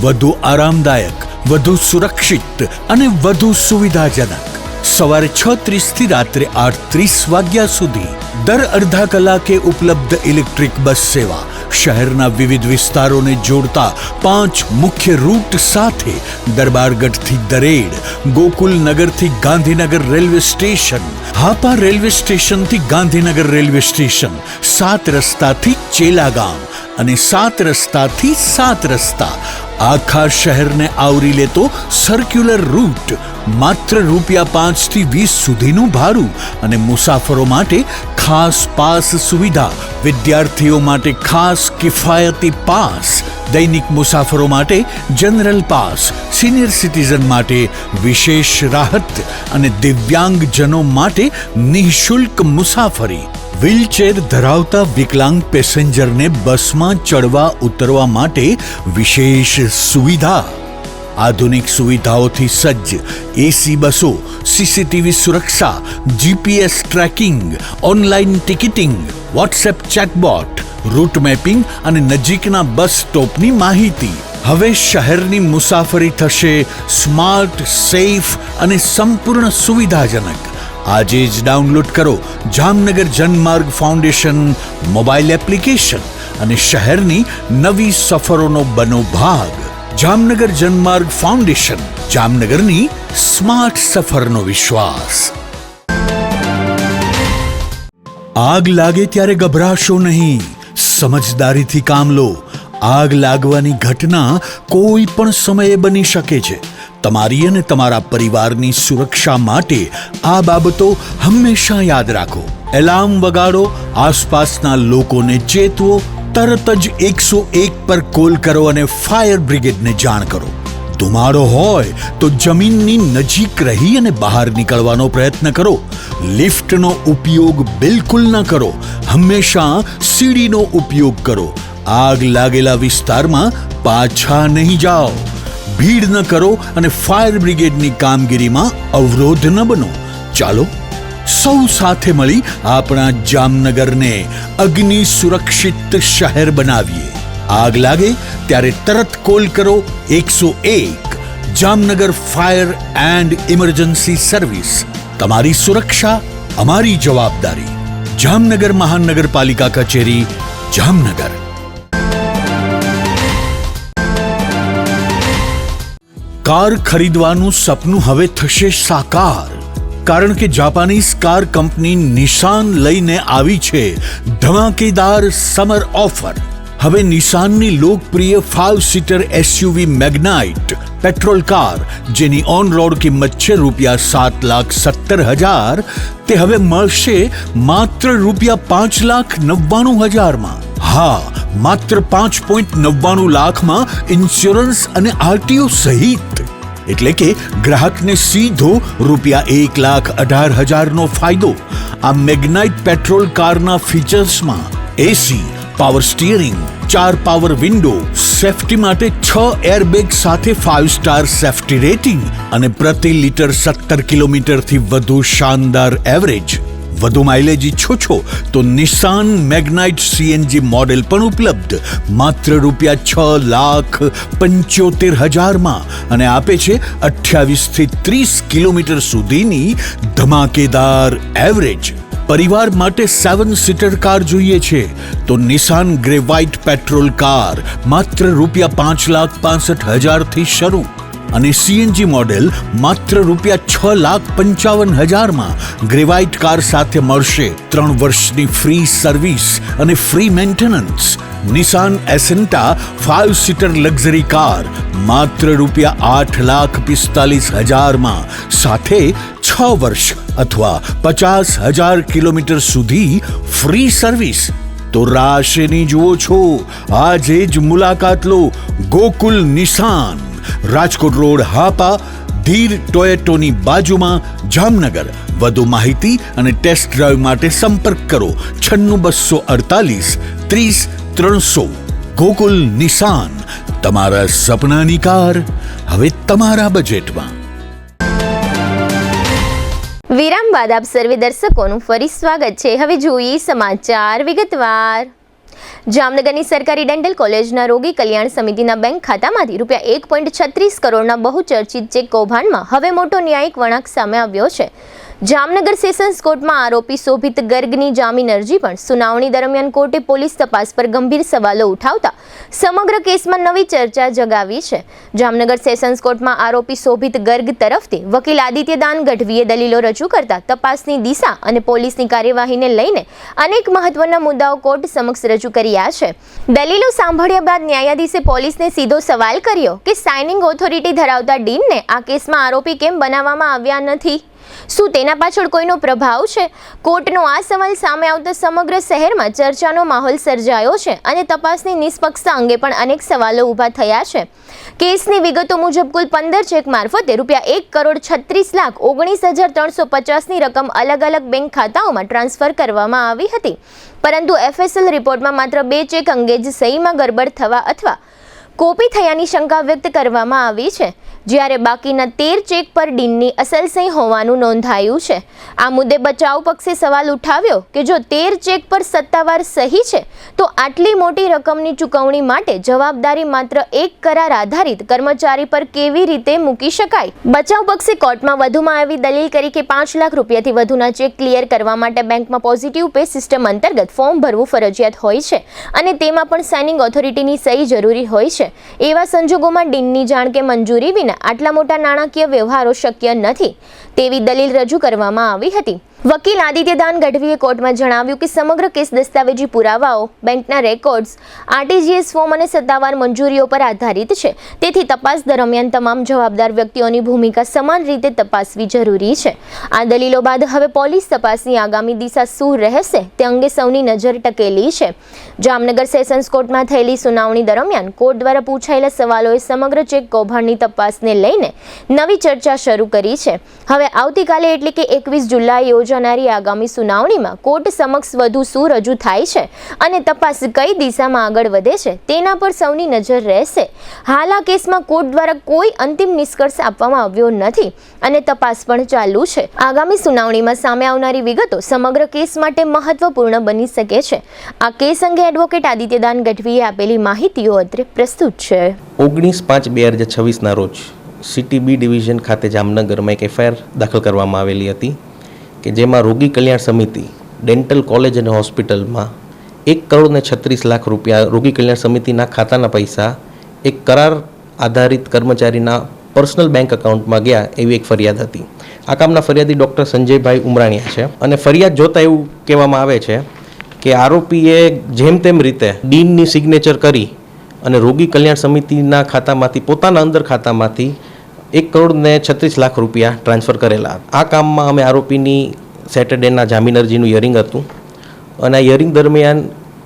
વધુ આરામદાયક, વધુ સુરક્ષિત અને વધુ સુવિધાજનક. સવારે 6:30 થી રાત્રે 8:30 વાગ્યા સુધી દર અડધા કલાકે ઉપલબ્ધ ઇલેક્ટ્રિક બસ સેવા શહેરના વિવિધ વિસ્તારોને જોડતા 5 મુખ્ય રૂટ સાથે દરબારગઢથી દરેડ, ગોકુલનગરથી Gandhinagar railway station, Hapa railway સ્ટેશનથી ગાંધીનગર રેલવે સ્ટેશન, 7 રસ્તાથી ચેલાગામ અને 7 રસ્તાથી 7 રસ્તા. આખા શહેરને આવરી લેતો સર્ક્યુલર રૂટ. માત્ર ₹5 થી 20 સુધીનું ભાડું અને મુસાફરો માટે ખાસ પાસ સુવિધા. વિદ્યાર્થીઓ માટે ખાસ કિફાયતી પાસ, દૈનિક મુસાફરો માટે જનરલ પાસ, સિનિયર સિટીઝન માટે વિશેષ રાહત અને દિવ્યાંગજનો માટે નિઃશુલ્ક મુસાફરી. વ્હીલચેર ધરાવતા વિકલાંગ પેસેન્જરને બસમાં ચડવા ઉતરવા માટે વિશેષ સુવિધા. આધુનિક સુવિધાઓથી સજ્જ AC બસો, CCTV સુરક્ષા, GPS tracking, online ticketing, WhatsApp chatbot, route mapping અને નજીકના બસ સ્ટોપની માહિતી. હવે શહેરની મુસાફરી થશે સ્માર્ટ, સેફ અને સંપૂર્ણ સુવિધાજનક. આજે જ ડાઉનલોડ કરો Jamnagar Janmarg foundation mobile application અને શહેરની નવી સફરોનો બનો ભાગ. જામનગર જનમાર્ગ ફાઉન્ડેશન, જામનગરની સ્માર્ટ સફરનો વિશ્વાસ. આગ લાગે ત્યારે ગભરાશો નહીં, સમજદારીથી કામ લો. આગ લાગવાની ઘટના કોઈ પણ સમયે બની શકે છે. તમારી અને તમારા પરિવારની સુરક્ષા માટે આ બાબતો હંમેશા યાદ રાખો. એલાર્મ વગાડો, આસપાસના લોકોને ચેતવો, તરત જ 101 પર કોલ કરો અને ફાયર બ્રિગેડને જાણ કરો. ધુમાડો હોય તો જમીનની નજીક રહી અને બહાર નીકળવાનો પ્રયત્ન કરો. લિફ્ટનો ઉપયોગ બિલકુલ ન કરો. હંમેશા સીડીનો ઉપયોગ કરો. આગ લાગેલા વિસ્તારમાં પાછા નહીં જાઓ, ભીડ ન કરો અને ફાયર બ્રિગેડની કામગીરીમાં અવરોધ ન બનો. ચાલો સૌ સાથે મળી આપણા જામનગરને અગ્નિ સુરક્ષિત શહેર બનાવીએ. આગ લાગે ત્યારે તરત કોલ કરો 101 Jamnagar fire and emergency service. તમારી સુરક્ષા અમારી જવાબદારી. જામનગર મહાનગરપાલિકા કચેરી, જામનગર. કાર ખરીદવાનું સપનું હવે થશે સાકાર, કારણ કે જાપાનીઝ કાર કંપની નિશાન લઈને આવી છે ધમાકેદાર સમર ઓફર. હવે નિશાનની લોકપ્રિય 5 સીટર એસયુવી મેગ્નાઇટ પેટ્રોલ કાર, જેની ઓન રોડ કિંમત છે ₹7,70,000, તે હવે મળશે માત્ર ₹5,99,000 હા, માત્ર 5.99 લાખમાં ઇન્સ્યોરન્સ અને આરટીઓ સહિત. એટલે કે ગ્રાહકને સીધો ₹1,18,000 નો ફાયદો. આ મેગ્નાઇટ પેટ્રોલ કારના ફીચર્સમાં AC, power steering, 4 power window, safety માટે 6 એરબેગ સાથે 5 સ્ટાર સેફટી રેટિંગ અને પ્રતિ લીટર 17 કિલોમીટરથી વધુ શાનદાર એવરેજ. વધુ માઇલેજ ઈચ્છો છો તો નિશાન મેગ્નાઇટ સીએનજી મોડેલ પણ ઉપલબ્ધ માત્ર ₹6,75,000 અને આપે છે 28 થી 30 કિલોમીટર સુધીની ધમાકેદાર એવરેજ. પરિવાર માટે 7 સીટર કાર જોઈએ છે તો નિશાન ગ્રે વ્હાઇટ પેટ્રોલ કાર માત્ર ₹5,65,000 થી શરૂ અને સીએનજી મોડેલ માત્ર ₹6,55,000 ગ્રે વ્હાઇટ કાર સાથે મળશે 3 વર્ષની ફ્રી સર્વિસ અને ફ્રી મેન્ટેનન્સ. નિશાન એસેન્ટા 5 સીટર લક્ઝરી કાર માત્ર ₹8,45,000 સાથે 6 વર્ષ અથવા 50,000 કિલોમીટર સુધી ફ્રી સર્વિસ. તો રાશેની જુઓ છો, આજે જ મુલાકાત લો. ગોકુલ નિશાન, રાજકોટ રોડ, હાપા, ધીર ટોયેટોની બાજુમાં, જામનગર. વધુ માહિતી અને ટેસ્ટ ડ્રાઈવ માટે સંપર્ક કરો 96 248 30 300. ગોકુલ નિશાન, તમારા સપનાની કાર હવે તમારા બજેટમાં. વિરામ બાદ આપ સર્વે દર્શકોનું ફરી સ્વાગત છે. હવે જોઈએ સમાચાર વિગતવાર. જામનગરની સરકારી ડેન્ટલ કોલેજના રોગી કલ્યાણ સમિતિના બેંક ખાતામાંથી ₹1.36 કરોડના બહુચર્ચિત ચેક કૌભાંડમાં હવે મોટો ન્યાયિક વળાંક સામે આવ્યો છે. જામનગર સેશન્સ કોર્ટમાં આરોપી શોભિત ગર્ગની જામીન અરજી પણ સુનાવણી દરમિયાન કોર્ટે પોલીસ તપાસ પર ગંભીર સવાલો ઉઠાવતા સમગ્ર કેસમાં નવી ચર્ચા જગાવી છે. જામનગર સેશન્સ કોર્ટમાં આરોપી શોભિત ગર્ગ તરફથી વકીલ આદિત્યદાન ગઢવીએ દલીલો રજૂ કરતા તપાસની દિશા અને પોલીસની કાર્યવાહીને લઈને અનેક મહત્વના મુદ્દાઓ કોર્ટ સમક્ષ રજૂ કર્યા છે. દલીલો સાંભળ્યા બાદ ન્યાયાધીશે પોલીસને સીધો સવાલ કર્યો કે સાઇનિંગ ઓથોરિટી ધરાવતા ડીનને આ કેસમાં આરોપી કેમ બનાવવામાં આવ્યા નથી? શું તેના પાછળ કોઈનો પ્રભાવ છે? કોર્ટનો આ સવાલ સામે આવતા સમગ્ર શહેરમાં ચર્ચાનો માહોલ સર્જાયો છે અને તપાસની નિષ્પક્ષતા અંગે પણ અનેક સવાલો ઊભા થયા છે. કેસની વિગતો મુજબ કુલ 15 ચેક મારફતે ₹1,36,19,350ની રકમ અલગ અલગ બેંક ખાતાઓમાં ટ્રાન્સફર કરવામાં આવી હતી, પરંતુ એફએસએલ રિપોર્ટમાં માત્ર 2 ચેક અંગે જ સહીમાં ગડબડ થવા અથવા કોપી થયાની શંકા વ્યક્ત કરવામાં આવી છે, જ્યારે બાકીના 13 ચેક પર ડીનની અસલ સહી હોવાનું નોંધાયું છે. આ મુદ્દે બચાવ પક્ષે સવાલ ઉઠાવ્યો કે જો 13 ચેક પર સત્તાવાર સહી છે તો આટલી મોટી રકમની ચૂકવણી માટે જવાબદારી માત્ર એક કરાર આધારિત કર્મચારી પર કેવી રીતે મૂકી શકાય? બચાવ પક્ષે કોર્ટમાં વધુમાં એવી દલીલ કરી કે ₹5 લાખ થી વધુના ચેક ક્લિયર કરવા માટે બેંકમાં પોઝિટિવ પે સિસ્ટમ અંતર્ગત ફોર્મ ભરવું ફરજિયાત હોય છે અને તેમાં પણ સાઇનિંગ ઓથોરિટીની સહી જરૂરી હોય છે. એવા સંજોગોમાં ડીનની જાણ કે મંજૂરી વિના આટલા મોટા નાણાકીય વ્યવહારો શક્ય નથી તેવી દલીલ રજૂ કરવામાં આવી હતી. વકીલ આદિત્યદાન ગઢવીએ કોર્ટમાં જણાવ્યું કે સમગ્ર કેસ દસ્તાવેજી પુરાવાઓ, બેંકના રેકોર્ડ્સ, આરટીજીએસ ફોર્મ અને સત્તાવાર મંજૂરીઓ પર આધારિત છે. તેથી તપાસ દરમિયાન તમામ જવાબદાર વ્યક્તિઓની ભૂમિકા સમાન રીતે તપાસવી જરૂરી છે. આ દલીલો બાદ હવે પોલીસ તપાસની આગામી દિશા શું રહેશે તે અંગે સૌની નજર ટકેલી છે. જામનગર સેશન્સ કોર્ટમાં થયેલી સુનાવણી દરમિયાન કોર્ટ દ્વારા પૂછાયેલા સવાલોએ સમગ્ર ચેક કૌભાંડની તપાસને લઈને નવી ચર્ચા શરૂ કરી છે. હવે આવતીકાલે એટલે કે 21 જુલાઈ યોજાનારી આગામી સુનાવણીમાં કોર્ટ સમક્ષ વધુ શું રજૂ થાય છે અને તપાસ કઈ દિશામાં આગળ વધે છે તેના પર સૌની નજર રહેશે. હાલ આ કેસમાં કોર્ટ દ્વારા કોઈ અંતિમ નિષ્કર્ષ આપવામાં આવ્યો નથી અને તપાસ પણ ચાલુ છે. આગામી સુનાવણીમાં સામે આવનારી વિગતો સમગ્ર કેસ માટે મહત્વપૂર્ણ બની શકે છે. આ કેસ અંગે એડવોકેટ આદિત્યદાન ગઢવીએ આપેલી માહિતીઓ અત્રે પ્રસ્તુત છે. 19/5/2026 રોજ સિટી બી ડિવિઝન ખાતે જામનગરમાં એક એફઆઈઆર દાખલ કરવામાં આવેલી હતી કે જેમાં રોગી કલ્યાણ સમિતિ ડેન્ટલ કોલેજ અને હોસ્પિટલમાં 1,36,00,000 રૂપિયા રોગી કલ્યાણ સમિતિના ખાતાના પૈસા એક કરાર આધારિત કર્મચારીના પર્સનલ બેંક એકાઉન્ટમાં ગયા એવી એક ફરિયાદ હતી. આ કામના ફરિયાદી ડૉક્ટર સંજયભાઈ ઉમરાણીયા છે અને ફરિયાદ જોતા એવું કહેવામાં આવે છે કે આરોપીએ જેમ તેમ રીતે ડીનની સિગ્નેચર કરી અને રોગી કલ્યાણ સમિતિના ખાતામાંથી પોતાના અંદર ખાતામાંથી 1,36,00,000 રૂપિયા ટ્રાન્સફર કરેલા. આ કામમાં અમે આરોપીની સેટરડેના જામીન અરજીનું હિયરિંગ હતું અને આ હિયરિંગ દરમિયાન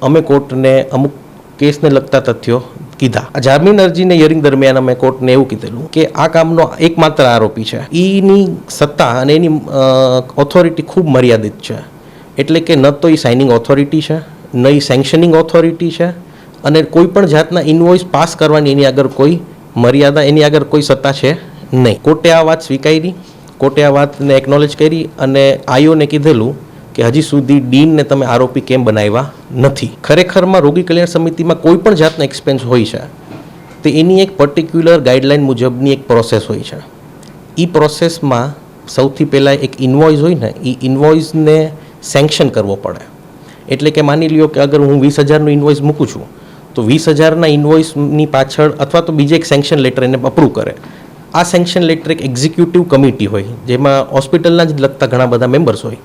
અમે કોર્ટને અમુક કેસને લગતા તથ્યો કીધા. આ જામીન અરજીને હિયરિંગ દરમિયાન અમે કોર્ટને એવું કીધેલું કે આ કામનો એકમાત્ર આરોપી છે, એની સત્તા અને એની ઓથોરિટી ખૂબ મર્યાદિત છે. એટલે કે ન તો એ સાઇનિંગ ઓથોરિટી છે, ન એ સેન્કશનિંગ ઓથોરિટી છે અને કોઈ પણ જાતના ઇન્વોઇસ પાસ કરવાની એની આગળ કોઈ મર્યાદા, એની આગળ કોઈ સત્તા છે નહીં. કોર્ટે આ વાત સ્વીકારી, કોર્ટે આ વાતને એકનોલેજ કરી અને આઈઓને કીધેલું કે હજી સુધી ડીનને તમે આરોપી કેમ બનાવ્યા નથી. ખરેખરમાં રોગી કલ્યાણ સમિતિમાં કોઈ પણ જાતનો એક્સપેન્સ હોય છે તે એની એક પર્ટિક્યુલર ગાઈડલાઇન મુજબની એક પ્રોસેસ હોય છે. એ પ્રોસેસમાં સૌથી પહેલાં એક ઇન્વોઇસ હોય ને, એ ઇન્વોઇસને સેન્કશન કરવો પડે. એટલે કે માની લ્યો કે અગર હું 20,000નું ઇન્વોઇસ મૂકું છું તો 20,000ના ઇન્વોઇસની પાછળ અથવા તો બીજે એક સેન્કશન લેટર એને અપ્રૂવ કરે. આ સેન્કશન લેટર એક એક્ઝિક્યુટિવ કમિટી હોય જેમાં હોસ્પિટલના જ લગતા ઘણા બધા મેમ્બર્સ હોય.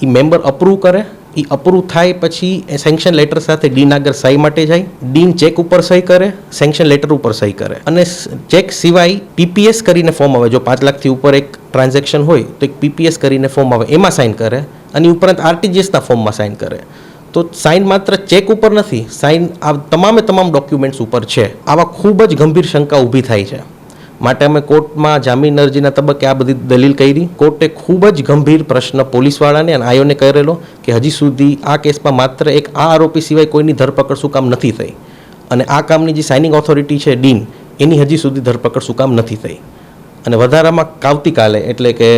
એ મેમ્બર અપ્રૂવ કરે, એ અપ્રૂવ થાય પછી એ સેન્કશન લેટર સાથે ડીન આગળ સહી માટે જાય. ડીન ચેક ઉપર સહી કરે, સેન્કશન લેટર ઉપર સહી કરે અને ચેક સિવાય પીપીએસ કરીને ફોર્મ આવે. જો 5 લાખથી ઉપર એક ટ્રાન્ઝેક્શન હોય તો એક પીપીએસ કરીને ફોર્મ આવે, એમાં સાઇન કરે અને ઉપરાંત આરટીજીએસના ફોર્મમાં સાઇન કરે. તો સાઇન માત્ર ચેક ઉપર નથી, સાઇન આ તમામ ડોક્યુમેન્ટ્સ ઉપર છે. આવા ખૂબ જ ગંભીર શંકા ઊભી થાય છે. માટે અમે કોર્ટમાં જામીન અરજીના તબક્કે આ બધી દલીલ કરી. કોર્ટે ખૂબ જ ગંભીર પ્રશ્ન પોલીસવાળાને અને આયોને કરેલો કે હજી સુધી આ કેસમાં માત્ર એક આ આરોપી સિવાય કોઈની ધરપકડ શું કામ નથી થઈ અને આ કામની જે સાઇનિંગ ઓથોરિટી છે ડીન, એની હજી સુધી ધરપકડ શું કામ નથી થઈ. અને વધારામાં આવતીકાલે એટલે કે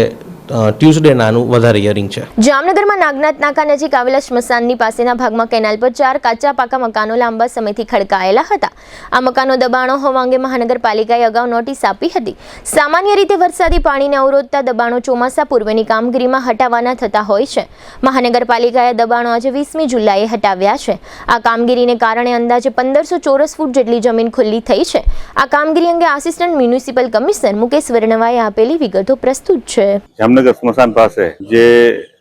ટ્યુઝડેના આનું વધારે હિયરિંગ છે. જામનગરમાં નાગનાથ નાકા નજીક આવેલા સ્મશાનની પાસેના ભાગમાં કેનાલ પર 4 કાચા પાકા મકાનો લાંબા સમયથી ખડકાયેલા હતા. આ મકાનો દબાણો હોવા અંગે મહાનગરપાલિકાએ અગાઉ નોટિસ આપી હતી. સામાન્ય રીતે વરસાદી પાણીને અવરોધતા દબાણો ચોમાસા પૂર્વેની કામગીરીમાં હટાવવાના થતા હોય છે. મહાનગરપાલિકાએ દબાણો આજે 20મી જુલાઈએ હટાવ્યા છે. આ કામગીરીને કારણે અંદાજે 1500 ચોરસ ફૂટ જેટલી જમીન ખુલ્લી થઈ છે. આ કામગીરી અંગે આસિસ્ટન્ટ મ્યુનિસિપલ કમિશનર મુકેશ વર્ણવાએ આપેલી વિગતો પ્રસ્તુત છે. જામનગર સ્મશાન પાસે જે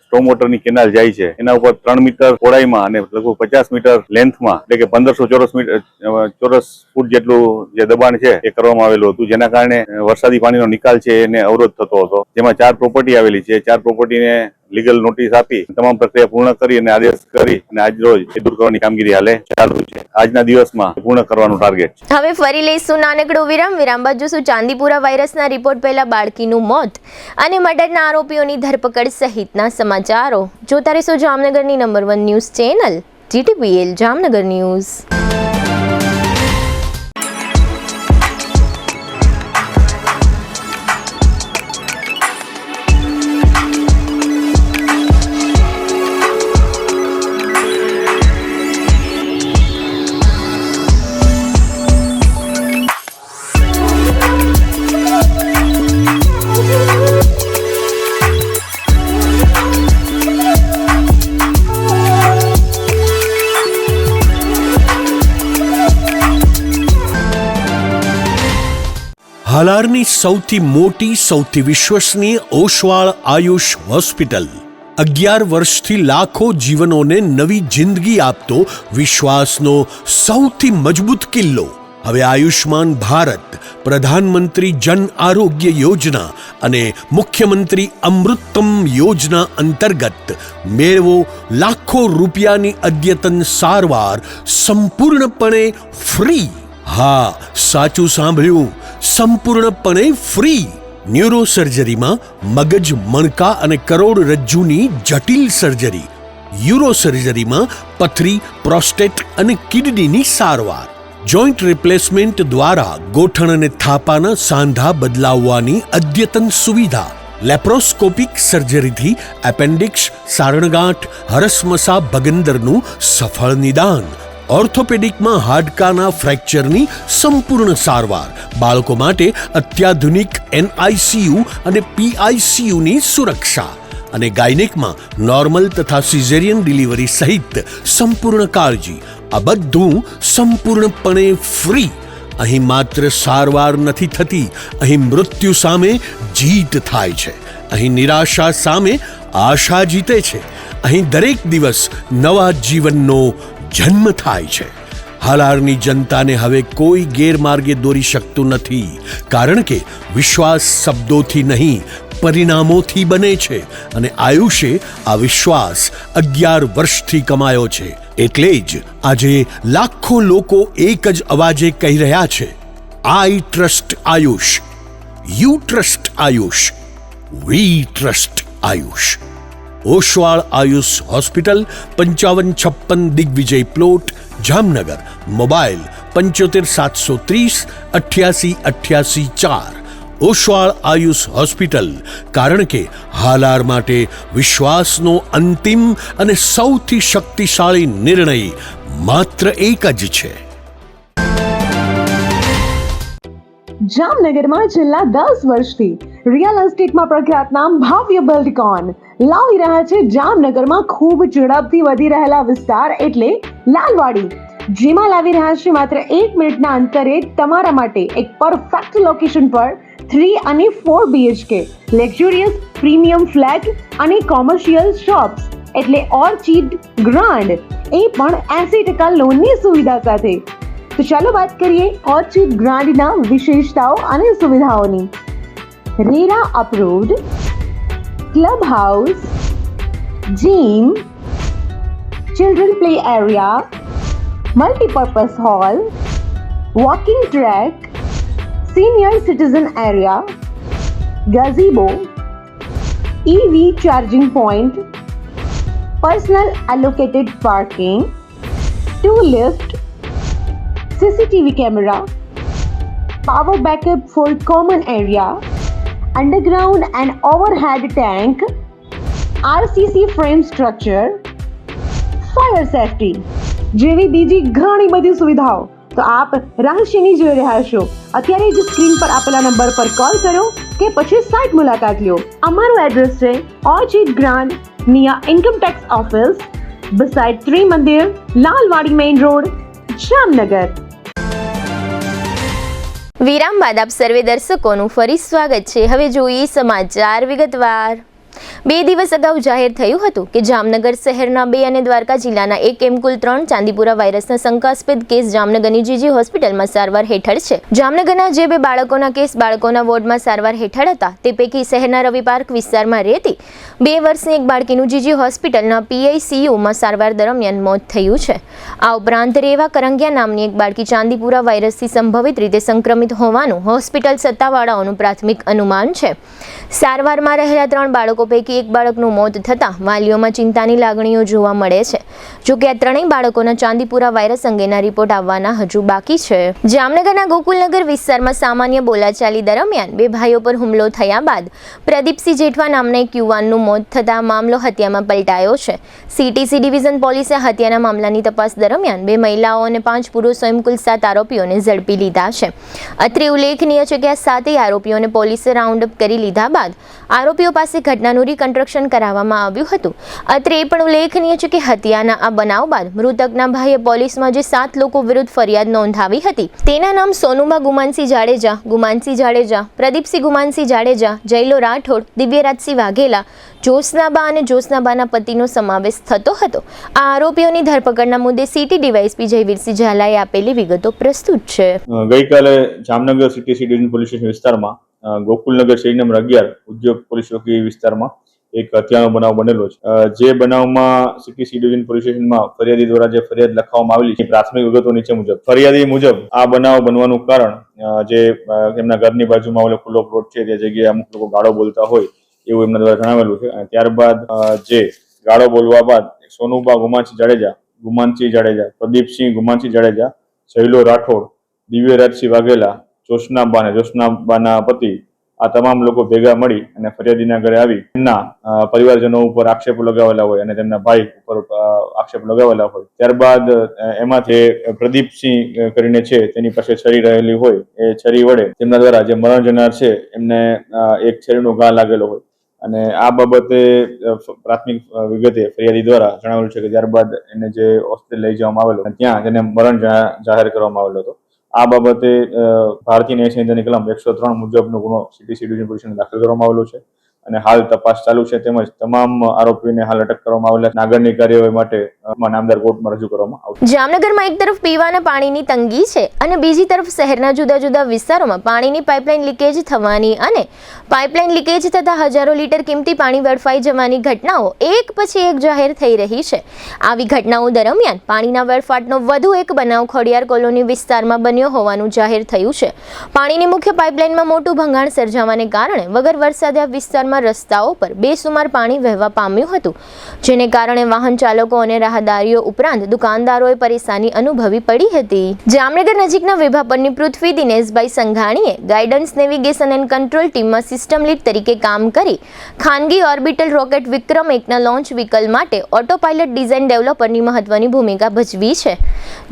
સ્ટોમ વોટરની કેનાલ જાય છે એના ઉપર 3 મીટર પહોળાઈમાં અને લગભગ 50 મીટર લેન્થમાં એટલે કે 1500 ચોરસ ફૂટ જેટલું જે દબાણ છે એ કરવામાં આવેલું હતું, જેના કારણે વરસાદી પાણીનો નિકાલ છે એને અવરોધ થતો હતો. જેમાં 4 પ્રોપર્ટી આવેલી છે. 4 પ્રોપર્ટીને લીગલ નોટિસ આપી તમામ પ્રક્રિયા પૂર્ણ કરી અને આદેશ કરી અને આજ રોજ એ દૂર કરવાની કામગીરી હાલે ચાલુ છે. આજના દિવસમાં પૂર્ણ કરવાનું ટાર્ગેટ છે. હવે ફરી લઈશું નાનકડો વિરામ બાદ જોશું ચાંદીપુરા વાયરસના રિપોર્ટ પહેલા બાળકીનું મોત અને મર્ડરના આરોપીઓની ધરપકડ સહિતના સમાચારો. જોતા રહેશો જામનગરની number 1 news channel GTPL Jamnagar news. હાલારની સૌથી મોટી, સૌથી વિશ્વસનીય ઓશવાળ આયુષ હોસ્પિટલ 11 વર્ષથી લાખો જીવનોને નવી જિંદગી આપતો વિશ્વાસનો સૌથી મજબૂત કિલ્લો. હવે આયુષ્માન ભારત, પ્રધાનમંત્રી જન આરોગ્ય યોજના અને મુખ્યમંત્રી અમૃતમ યોજના અંતર્ગત મેળવો લાખો રૂપિયાની અદ્યતન સારવાર સંપૂર્ણપણે ફ્રી. હા, સાચું સાંભળ્યું, સંપૂર્ણપણે ફ્રી. ન્યુરો સર્જરીમાં મગજ, મણકા અને કરોડરજ્જુની જટિલ સર્જરી, યુરો સર્જરીમાં પથરી, પ્રોસ્ટેટ અને કિડનીની સારવાર, જોઈન્ટ રિપ્લેસમેન્ટ દ્વારા ગોઠણ અને થાપાના સાંધા બદલાવવાની અદ્યતન સુવિધા, લેપ્રોસ્કોપિક સર્જરીથી એપેન્ડિક્સ, સારણગાંઠ, હરસમસા ભગંદરનું સફળ નિદાન, ઓર્થોપેડિકમાં હાડકાના ફ્રેક્ચરની સંપૂર્ણ સારવાર, બાળકો માટે અત્યાધુનિક NICU અને PICUની સુરક્ષા અને ગાયનેકમાં નોર્મલ તથા સિઝેરિયન ડિલિવરી સહિત સંપૂર્ણ કાળજી. આ બધું સંપૂર્ણપણે ફ્રી. અહીં માત્ર સારવાર નથી થતી, અહીં મૃત્યુ સામે જીત થાય છે. અહીં નિરાશા સામે આશા જીતે છે. અહીં દરેક દિવસ નવા જીવનનો જન્મ થાય છે. હાલારની જનતાને હવે કોઈ ગેરમાર્ગે દોરી શકતું નથી, કારણ કે વિશ્વાસ શબ્દોથી નહીં, પરિણામોથી બને છે. અને આયુષે આ વિશ્વાસ 11 વર્ષથી કમાયો છે. એટલે જ આજે લાખો લોકો એક જ અવાજે કહી રહ્યા છે, I trust Ayush, you trust Ayush, we trust Ayush. Oswal Ayush hospital, 5556 Digvijay plot, Jamnagar. Mobile 75 730 88 88 4. Oswal Ayush hospital, કારણ કે હાલાર માટે વિશ્વાસનો અંતિમ અને સૌથી શક્તિશાળી નિર્ણય માત્ર એક જ છે. જામનગરમાં છેલ્લા 10 વર્ષથી રિયલ એસ્ટેટમાં પ્રખ્યાત નામ ભવ્ય બિલ્ડકોન લાવી રહ્યા છે જામનગરમાં ખૂબ ઝડપથી વધી રહેલા વિસ્તાર એટલે લાલવાડી, જેમાં લાવી રહ્યા છે માત્ર 1 મિનિટના અંતરે તમારા માટે એક પરફેક્ટ લોકેશન પર 3 અને 4 BHK લક્ઝુરિયસ પ્રીમિયમ ફ્લેટ અને કોમર્શિયલ શોપ્સ એટલે ઓર્ચિડ ગ્રાન્ડ, એ પણ 80% લોનની સુવિધા સાથે. તો ચાલો વાત કરીએ ઓર્ચિડ ગ્રાન્ડના વિશેષતાઓ અને સુવિધાઓની. RERA approved, club house, gym, children play area, multipurpose hall, walking track, senior citizen area, gazebo, EV charging point, personal allocated parking, 2 lift, CCTV camera, power backup for common area, underground and overhead tank, RCC frame structure, fire safety જેવી બીજી ઘણી બધી સુવિધાઓ તો આપ રહસ્યની જોઈ રહ્યા છો. અત્યારે જ સ્ક્રીન પર આપેલા નંબર પર કોલ કરો કે પછી સાઇટ મુલાકાત લો. અમારું એડ્રેસ છે Orchid Grand near income tax office, beside Trimandir, Lalwadi main road, Jamnagar. વિરામ બાદ આપ સર્વે દર્શકોનું ફરી સ્વાગત છે. હવે જોઈએ સમાચાર વિગતવાર. 2 દિવસ અગાઉ જાહેર થયું હતું કે જામનગર શહેરના 2 અને દ્વારકા જિલ્લાના 1 એમ કુલ 3 ચાંદીપુરા વાયરસના શંકાસ્પદ કેસ જામનગરની જીજી હોસ્પિટલમાં સારવાર હેઠળ છે. જામનગરના જે 2 બાળકોના કેસ બાળકોના વોર્ડમાં સારવાર હેઠળ હતા તે પૈકી શહેરના રવિ પાર્ક વિસ્તારમાં રહેતી 2 વર્ષની એક બાળકીનું જીજી હોસ્પિટલના PICUમાં સારવાર દરમિયાન મોત થયું છે. આ ઉપરાંત રેવા કરંગિયા નામની એક બાળકી ચાંદીપુરા વાયરસથી સંભવિત રીતે સંક્રમિત હોવાનું હોસ્પિટલ સત્તાવાળાઓનું પ્રાથમિક અનુમાન છે. સારવારમાં રહેલા 3 બાળકો પૈકી એક બાળકનું મોત થતાં વાલીઓમાં ચિંતાની લાગણીઓ જોવા મળે છે. જોકે આ 3 બાળકોના ચાંદીપુરા વાયરસ અંગેના રિપોર્ટ આવવાના હજુ બાકી છે. જામનગરના ગોકુલનગર વિસ્તારમાં સામાન્ય બોલાચાલી દરમિયાન 2 ભાઈઓ પર હુમલો થયા બાદ પ્રદીપસિંહ જેઠવા નામના એક યુવાનનું મોત થતાં મામલો હત્યામાં પલટાયો છે. CTC ડિવિઝન પોલીસે હત્યાના મામલાની તપાસ દરમિયાન 2 મહિલાઓ અને 5 પુરુષો એમ કુલ 7 આરોપીઓને ઝડપી લીધા છે. અત્રે ઉલ્લેખનીય છે કે આ 7 આરોપીઓને પોલીસે રાઉન્ડ અપ કરી લીધા બાદ આરોપીઓ પાસે ઘટનાનું રિકન્સ્ટ્રક્શન કરાવવામાં આવ્યું હતું. અત્રે એ પણ ઉલ્લેખનીય છે કે હત્યાના આ બનાવ બાદ મૃતકના ભાઈએ પોલીસમાં જે 7 લોકો વિરુદ્ધ ફરિયાદ નોંધાવી હતી તેના નામ સોનુબા ગુમાનસિંહ જાડેજા, પ્રદીપસિંહ ગુમાનસિંહ જાડેજા, જયલો રાઠોડ, દિવ્યરાજસિંહ વાઘેલા, જોશનાબા અને જોશનાબાના પતિનો સમાવેશ થતો હતો. આ આરોપીઓની ધરપકડના મુદ્દે સિટી ડીવાયએસપી જયવીરસિંહ ઝાલાએ આપેલી વિગતો પ્રસ્તુત છે. ગઈકાલે Jamnagar CTC division police station વિસ્તારમાં ગોકુલનગર શેરી નંબર 11 ઉદ્યોગ પોલીસ ચોકી વિસ્તારમાં એક હત્યાનો બનાવ બનેલો છે. જે બનાવમાં સિટી સી ડિવિઝન પોલીસ સ્ટેશનમાં ફરિયાદી દ્વારા જે ફરિયાદ લખવામાં આવેલી છે પ્રાથમિક વિગતો નીચે મુજબ. ફરિયાદી મુજબ આ બનાવ બનવાનું કારણ જે એમના ઘરની બાજુમાં આવેલો ખુલ્લો પ્લોટ છે તે જગ્યાએ અમુક લોકો ગાળો બોલતા હોય એવું એમના દ્વારા જણાવેલું છે. અને ત્યારબાદ જે ગાળો બોલવા બાદ સોનુબા ગુમાનસિંહ જાડેજા, પ્રદીપસિંહ ગુમાનસિંહ જાડેજા, શૈલો રાઠોડ, દિવ્યરાજસિંહ વાઘેલા, જોશનાબા અને જોશનાબાના પતિ આ તમામ લોકો ભેગા મળી અને ફરિયાદીના ઘરે આવી તેમના પરિવારજનો ઉપર આક્ષેપો લગાવેલા હોય અને તેમના ભાઈ ઉપર આક્ષેપ લગાવેલા હોય. ત્યારબાદ એમાંથી પ્રદીપસિંહ કરીને છે તેની પાસે છરી રહેલી હોય એ છરી વડે તેમના દ્વારા જે મરણ જનાર છે એમને એક છરીનો ઘા લાગેલો હોય અને આ બાબતે પ્રાથમિક વિગતે ફરિયાદી દ્વારા જણાવેલું છે કે ત્યારબાદ એને જે હોસ્પિટલ લઈ જવામાં આવેલો ત્યાં તેને મરણ જાહેર કરવામાં આવેલો હતો. આ બાબતે ભારતીય ન્યાય સંહિતાની કલમ 103 મુજબનો ગુનો city C division police station દાખલ કરવામાં આવેલો છે અને હાલ તપાસ ચાલુ છે. તેમજ તમામ આરોપીને હાલ અટક કરવામાં આવેલા છે. આગળની કાર્યવાહી માટે નામદાર કોર્ટમાં રજૂ કરવામાં આવશે. જામનગરમાં એક તરફ પીવાના પાણીની તંગી છે અને બીજી તરફ શહેરના જુદા જુદા વિસ્તારોમાં પાણીની પાઇપલાઇન લીકેજ થવાની અને પાઇપલાઇન લીકેજ થતા હજારો લીટર કિંમતી પાણી વેડફાઈ જવાની ઘટનાઓ એક પછી એક જાહેર થઈ રહી છે. આવી ઘટનાઓ દરમિયાન પાણીના વેડફાટનો વધુ એક બનાવ ખોડિયાર કોલોની વિસ્તારમાં બન્યો હોવાનું જાહેર થયું છે. પાણીની મુખ્ય પાઇપલાઇનમાં મોટું ભંગાણ સર્જાવાને કારણે વગર વરસાદે આ વિસ્તારમાં રસ્તાઓ પર બેસુમાર પાણી વહેવા પામ્યું હતું, જેને કારણે વાહન ચાલકો અને રાહદારીઓ ઉપરાંત દુકાનદારોએ પરેશાની અનુભવી પડી હતી. જામનગર નજીકના વેભાપરની પૃથ્વી દિનેશભાઈ સંઘાણીએ ગાઈડન્સ નેવિગેશન એન્ડ કંટ્રોલ ટીમમાં સિસ્ટમ લીડ તરીકે કામ કરી ખાનગી ઓર્બિટલ રોકેટ વિક્રમ 1ના લોન્ચ વ્હીકલ માટે ઓટો પાયલટ ડિઝાઇન ડેવલપરની મહત્વની ભૂમિકા ભજવી છે.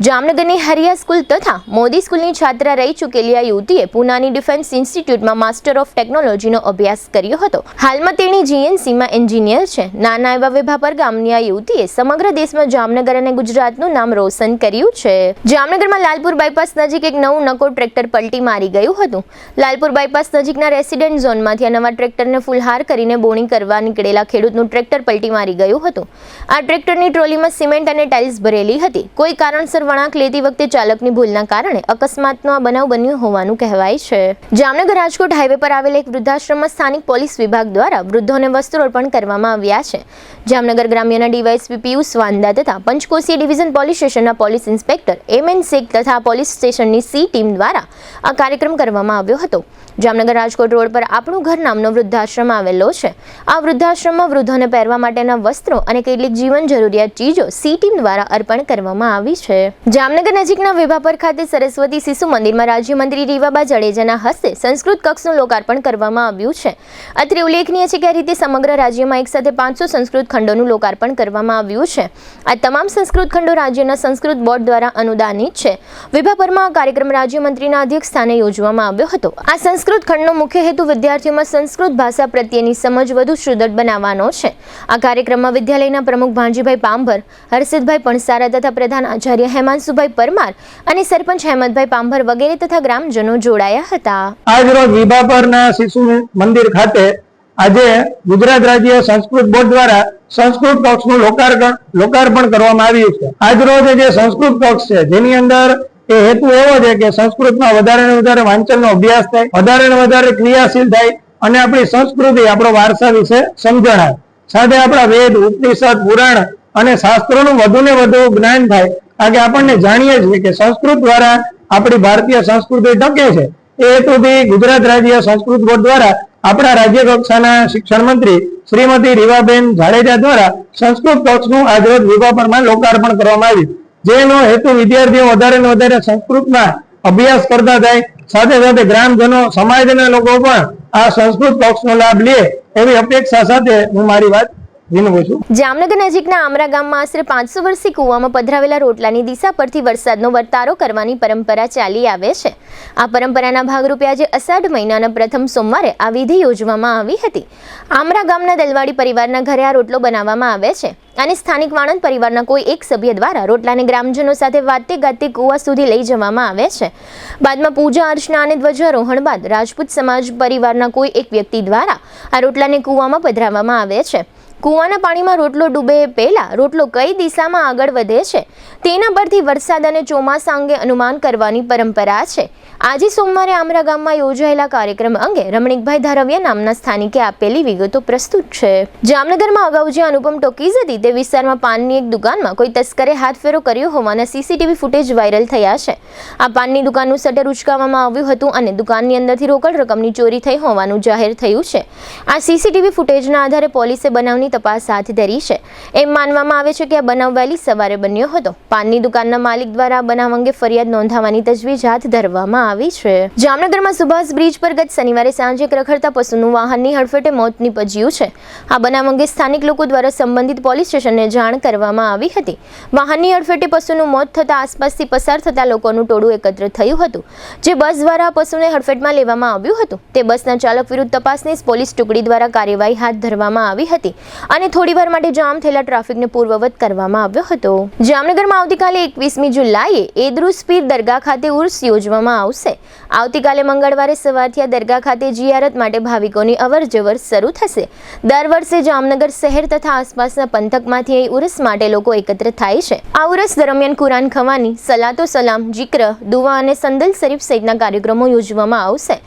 જામનગરની હરિયા સ્કૂલ તથા મોદી સ્કૂલની છાત્રા રહી ચૂકેલી આ યુવતીએ પુનાની ડિફેન્સ ઇન્સ્ટિટ્યૂટમાં માસ્ટર ઓફ ટેકનોલોજીનો અભ્યાસ કર્યો હતો. હાલમાં તેણી જીએનસીમાં એન્જિનિયર છે. નાના એવા વેભાપર ગામની આ યુવતીએ સમગ્ર દેશમાં જામનગર અને ગુજરાતનું નામ રોશન કર્યું છે. જામનગરમાં લાલપુર બાયપાસ નજીક એક નવું નકો ટ્રેક્ટર પલટી મારી ગયું હતું. લાલપુર બાયપાસ નજીકના રેસિડેન્ટ ઝોનમાંથી આ નવા ટ્રેક્ટરને ફુલહાર કરીને બોણી કરવા નીકળેલા ખેડૂતનું ટ્રેક્ટર પલટી મારી ગયું હતું. આ ટ્રેક્ટરની ટ્રોલીમાં સિમેન્ટ અને ટાઇલ્સ ભરેલી હતી. કોઈ કારણસર વળાંક લેતી વખતે ચાલકની ભૂલના કારણે અકસ્માતનો આ બનાવ બન્યો હોવાનું કહેવાય છે. જામનગર રાજકોટ હાઈવે પર આવેલ એક વૃદ્ધાશ્રમમાં સ્થાનિક પોલીસ વિભાગ દ્વારા વૃદ્ધોને વસ્ત્રોર્પણ કરવામાં આવ્યા છે. જામનગર ગ્રામ્યના ડીવાયએસપી પિયુષ વાંદા તથા પંચકોશી ડિવિઝન પોલીસ સ્ટેશનના પોલીસ ઇન્સ્પેક્ટર એમએન શેખ તથા પોલીસ સ્ટેશનની સી ટીમ દ્વારા આ કાર્યક્રમ કરવામાં આવ્યો હતો. જામનગર રાજકોટ રોડ પર આપણું ઘર નામનો વૃદ્ધાશ્રમ આવેલો છે. આ વૃદ્ધાશ્રમમાં વૃદ્ધોને પહેરવા માટેના વસ્ત્રો અને કેટલીક જીવન જરૂરિયાત ચીજો સી ટીમ દ્વારા અર્પણ કરવામાં આવી છે. જામનગર નજીકના વેભાપર ખાતે સરસ્વતી શિશુ મંદિરમાં રાજ્યમંત્રી રીવાબા જાડેજાના હસ્તે સંસ્કૃત કક્ષનું લોકાર્પણ કરવામાં આવ્યું છે. અત્રે ઉલ્લેખનીય છે કે આ રીતે સમગ્ર રાજ્યમાં એકસાથે 500 સંસ્કૃત ખંડોનું લોકાર્પણ કરવામાં આવ્યું છે. આ તમામ સંસ્કૃત ખંડો રાજ્યના સંસ્કૃત બોર્ડ દ્વારા અનુદાનિત છે. વેભાપરમાં આ કાર્યક્રમ રાજ્યમંત્રીના અધ્યક્ષ સ્થાને યોજવામાં આવ્યો હતો. આ સંસ્કૃત ખંડનો મુખ્ય હેતુ વિદ્યાર્થીઓમાં સંસ્કૃત ભાષા પ્રત્યેની સમજ વધુ સુદૃઢ બનાવવાનો છે. આ કાર્યક્રમમાં વિદ્યાલયના પ્રમુખ ભાંજીભાઈ પાંભર, હર્ષિતભાઈ પણસારા તથા પ્રધાન આચાર્ય હેમાંશુભાઈ પરમાર અને સરપંચ હેમંતભાઈ પાંભર વગેરે તથા ગ્રામજનો જોડાયા હતા. આજરોજ વિભાપરના શિશુ મંદિર ખાતે આજે ગુજરાત રાજ્ય સંસ્કૃત બોર્ડ દ્વારા સંસ્કૃત કક્ષનું લોકાર્પણ કરવામાં આવ્યું છે. આજરોજ જે સંસ્કૃત કક્ષ છે જેની અંદર એ હેતુ એવો છે કે સંસ્કૃતમાં વધારે ને વધારે વાંચનનો અભ્યાસ થાય, વધારે ને વધારે ક્રિયાશીલ થાય અને આપણી સંસ્કૃતિ, આપણો વારસા વિશે સમજણ સાથે આપણા વેદ, ઉપનિષદ, પુરાણ અને શાસ્ત્રોનું વધુ ને વધુ જ્ઞાન થાય. કારણ કે આપણને જાણીએ છીએ કે સંસ્કૃત દ્વારા આપણી ભારતીય સંસ્કૃતિ ટકે છે. એ હેતુથી ગુજરાત રાજ્ય સંસ્કૃત બોર્ડ દ્વારા આપણા રાજ્ય કક્ષાના શિક્ષણ મંત્રી શ્રીમતી રીવાબેન જાડેજા દ્વારા સંસ્કૃત કક્ષનું આજરોજ વિભાપરમાં લોકાર્પણ કરવામાં આવ્યું. જેનો હેતુ વિદ્યાર્થીઓ વધારે ને વધારે સંસ્કૃતમાં અભ્યાસ કરતા થાય, સાથે સાથે ગ્રામજનો, સમાજના લોકો પણ આ સંસ્કૃત કક્ષનો લાભ લે એવી અપેક્ષા સાથે હું મારી વાત વિનવું છું. જામનગર નજીકના આમરા ગામમાં આશરે 500 વર્ષથી કૂવામાં પધરાવેલા રોટલાની દિશા પરથી વરસાદનો વર્તારો કરવાની પરંપરા ચાલી આવે છે. આ પરંપરાના ભાગરૂપે આજે અષાઢ મહિનાના પ્રથમ સોમવારે આ વિધિ યોજવામાં આવી હતી. આમરા ગામના દલવાડી પરિવારના ઘરે આ રોટલો બનાવવામાં આવે છે અને સ્થાનિક વાણંદ પરિવારના કોઈ એક સભ્ય દ્વારા રોટલાને ગ્રામજનો સાથે વાતે ગાતે કૂવા સુધી લઈ જવામાં આવે છે. બાદમાં પૂજા અર્ચના અને ધ્વજારોહણ બાદ રાજપૂત સમાજ પરિવારના કોઈ એક વ્યક્તિ દ્વારા આ રોટલાને કૂવામાં પધરાવવામાં આવે છે. કૂવાના પાણીમાં રોટલો ડૂબે પહેલા રોટલો કઈ દિશામાં આગળ વધે છે તેના પરથી વરસાદ અને ચોમાસા અંગે અનુમાન કરવાની પરંપરા છે. આજે સોમવારે આમરા ગામમાં યોજાયેલા કાર્યક્રમ અંગે રમણીકભાઈ ધારવિયા નામના સ્થાનિકે આપેલી વિગતો પ્રસ્તુત છે. જામનગરમાં અગાઉ જે અનુપમ ટોકીઝ હતી તે વિસ્તારમાં પાનની એક દુકાનમાં કોઈ તસ્કરે હાથફેરો કર્યો હોવાના સીસીટીવી ફૂટેજ વાયરલ થયા છે. આ પાનની દુકાનનું શટર ઉંચકાવવામાં આવ્યું હતું અને દુકાનની અંદરથી રોકડ રકમની ચોરી થઈ હોવાનું જાહેર થયું છે. આ સીસીટીવી ફૂટેજના આધારે પોલીસે બનાવની તપાસ હાથ ધરી છે. એમ માનવામાં આવે છે કે આ બનાવ વહેલી સવારે બન્યો હતો. પાનની દુકાનના માલિક દ્વારા બનાવ અંગે ફરિયાદ નોંધાવવાની તજવીજ હાથ ધરવામાં આવી છે. જામનગરમાં સુભાષ બ્રિજ પર ગત શનિવારે સાંજે એક રખડતા પશુનું વાહનની હડફેટે મોત નીપજ્યું છે. આ બનાવ અંગે સ્થાનિક લોકો દ્વારા સંબંધિત પોલીસ સ્ટેશનને જાણ કરવામાં આવી હતી. વાહનની હડફેટે પશુનું મોત થતાં આસપાસથી પસાર થતા લોકોનું ટોળું એકત્ર થયું હતું, જે બસ દ્વારા પશુને હડફેટમાં લેવામાં આવ્યું હતું. તે બસના ચાલક વિરુદ્ધ તપાસની પોલીસ ટુકડી દ્વારા કાર્યવાહી હાથ ધરવામાં આવી હતી અને થોડીવાર માટે જામ થયેલા ટ્રાફિકને પૂર્વવત કરવામાં આવ્યો હતો. જામનગરમાં આવતીકાલે 21મી જુલાઈએ ઈદરુસ પીર દરગાહ ખાતે ઉર્સ યોજવામાં આવશે. આવતીકાલે મંગળવારે સવારથી આ દરગાહ ખાતે જિયારત માટે ભાવિકોની અવરજવર શરૂ થશે. દર વર્ષે જામનગર શહેર તથા આસપાસના પંથકમાંથી અહીં ઉર્સ માટે લોકો એકત્ર થાય છે. આ ઉર્સ દરમિયાન કુરાન ખવાની, સલાતો સલામ, જિક્ર, દુઆ અને સંદલ શરીફ સહિતના કાર્યક્રમો યોજવામાં આવશે.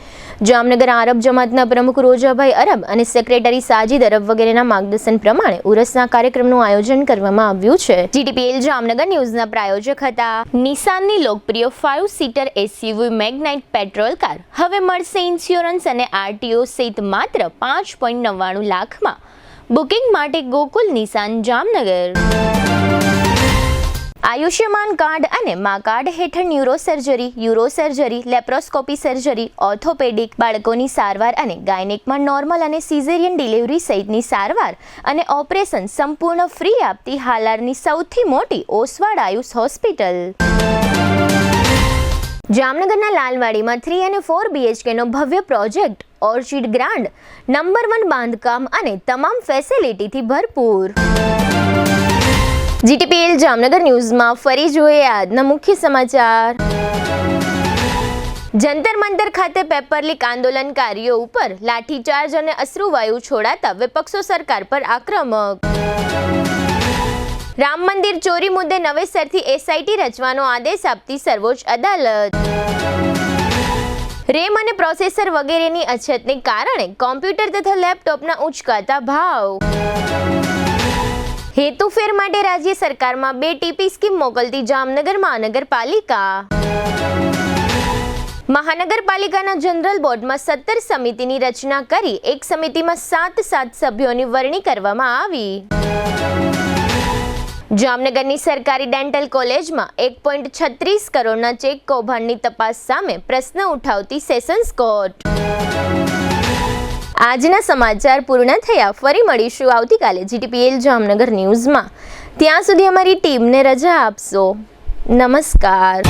જામનગર આરબ જમાતના પ્રમુખ રોજાભાઈ અરબ અને સેક્રેટરી સાજીદ અરબ વગેરેના માર્ગદર્શન પ્રમાણે ઉરસના કાર્યક્રમનું આયોજન કરવામાં આવ્યું છે. GTPL જામનગર ન્યૂઝના પ્રાયોજક હતા. નિસાનની લોકપ્રિય 5 સીટર SUV મેગ્નાઇટ પેટ્રોલ કાર હવે મળશે ઇન્સ્યોરન્સ અને RTO સહિત માત્ર 5.99 લાખમાં. બુકિંગ માટે ગોકુલ નિસાન જામનગર. આયુષ્યમાન કાર્ડ અને મા કાર્ડ હેઠળ ન્યુરોસર્જરી, યુરોસર્જરી, લેપ્રોસ્કોપી સર્જરી, ઓર્થોપેડિક, બાળકોની સારવાર અને ગાયનેકમાં નોર્મલ અને સિઝેરિયન ડિલિવરી સહિતની સારવાર અને ઓપરેશન સંપૂર્ણ ફ્રી આપતી હાલારની સૌથી મોટી ઓસવાડ આયુષ હોસ્પિટલ. જામનગરના લાલવાડીમાં 3 અને 4 BHKનો ભવ્ય પ્રોજેક્ટ ઓર્ચિડ ગ્રાન્ડ નંબર 1 બાંધકામ અને તમામ ફેસિલિટીથી ભરપૂર. GTPL જામનગર ન્યૂઝમાં ફરી જોઈએ આજના મુખ્ય સમાચાર. જંતર મંતર ખાતે પેપર લીક આંદોલનકારીઓ ઉપર લાઠીચાર્જ અને અશ્રુવાયુ છોડાતા વિપક્ષો સરકાર પર આક્રમક. રામ મંદિર ચોરી મુદ્દે નવેસરથી SIT રચવાનો આદેશ આપતી સર્વોચ્ચ અદાલત. રેમ અને પ્રોસેસર વગેરેની અછતને કારણે કોમ્પ્યુટર તથા લેપટોપના ઉંચકાતા ભાવ. હેતુફેર માટે રાજ્ય સરકારમાં 2 TP સ્કીમ મોકલતી જામનગર મહાનગરપાલિકા. મહાનગરપાલિકાના જનરલ બોર્ડમાં 17 સમિતિની રચના કરી એક સમિતિમાં 7 સભ્યોની વરણી કરવામાં આવી. જામનગરની સરકારી ડેન્ટલ કોલેજમાં 1.36 કરોડના ચેક કૌભાંડની તપાસ સામે પ્રશ્ન ઉઠાવતી સેશન્સ કોર્ટ. આજના સમાચાર પૂર્ણ થયા. ફરી મળીશું આવતીકાલે GTPL જામનગર ન્યૂઝમાં. ત્યાં સુધી અમારી ટીમને રજા આપશો. નમસ્કાર.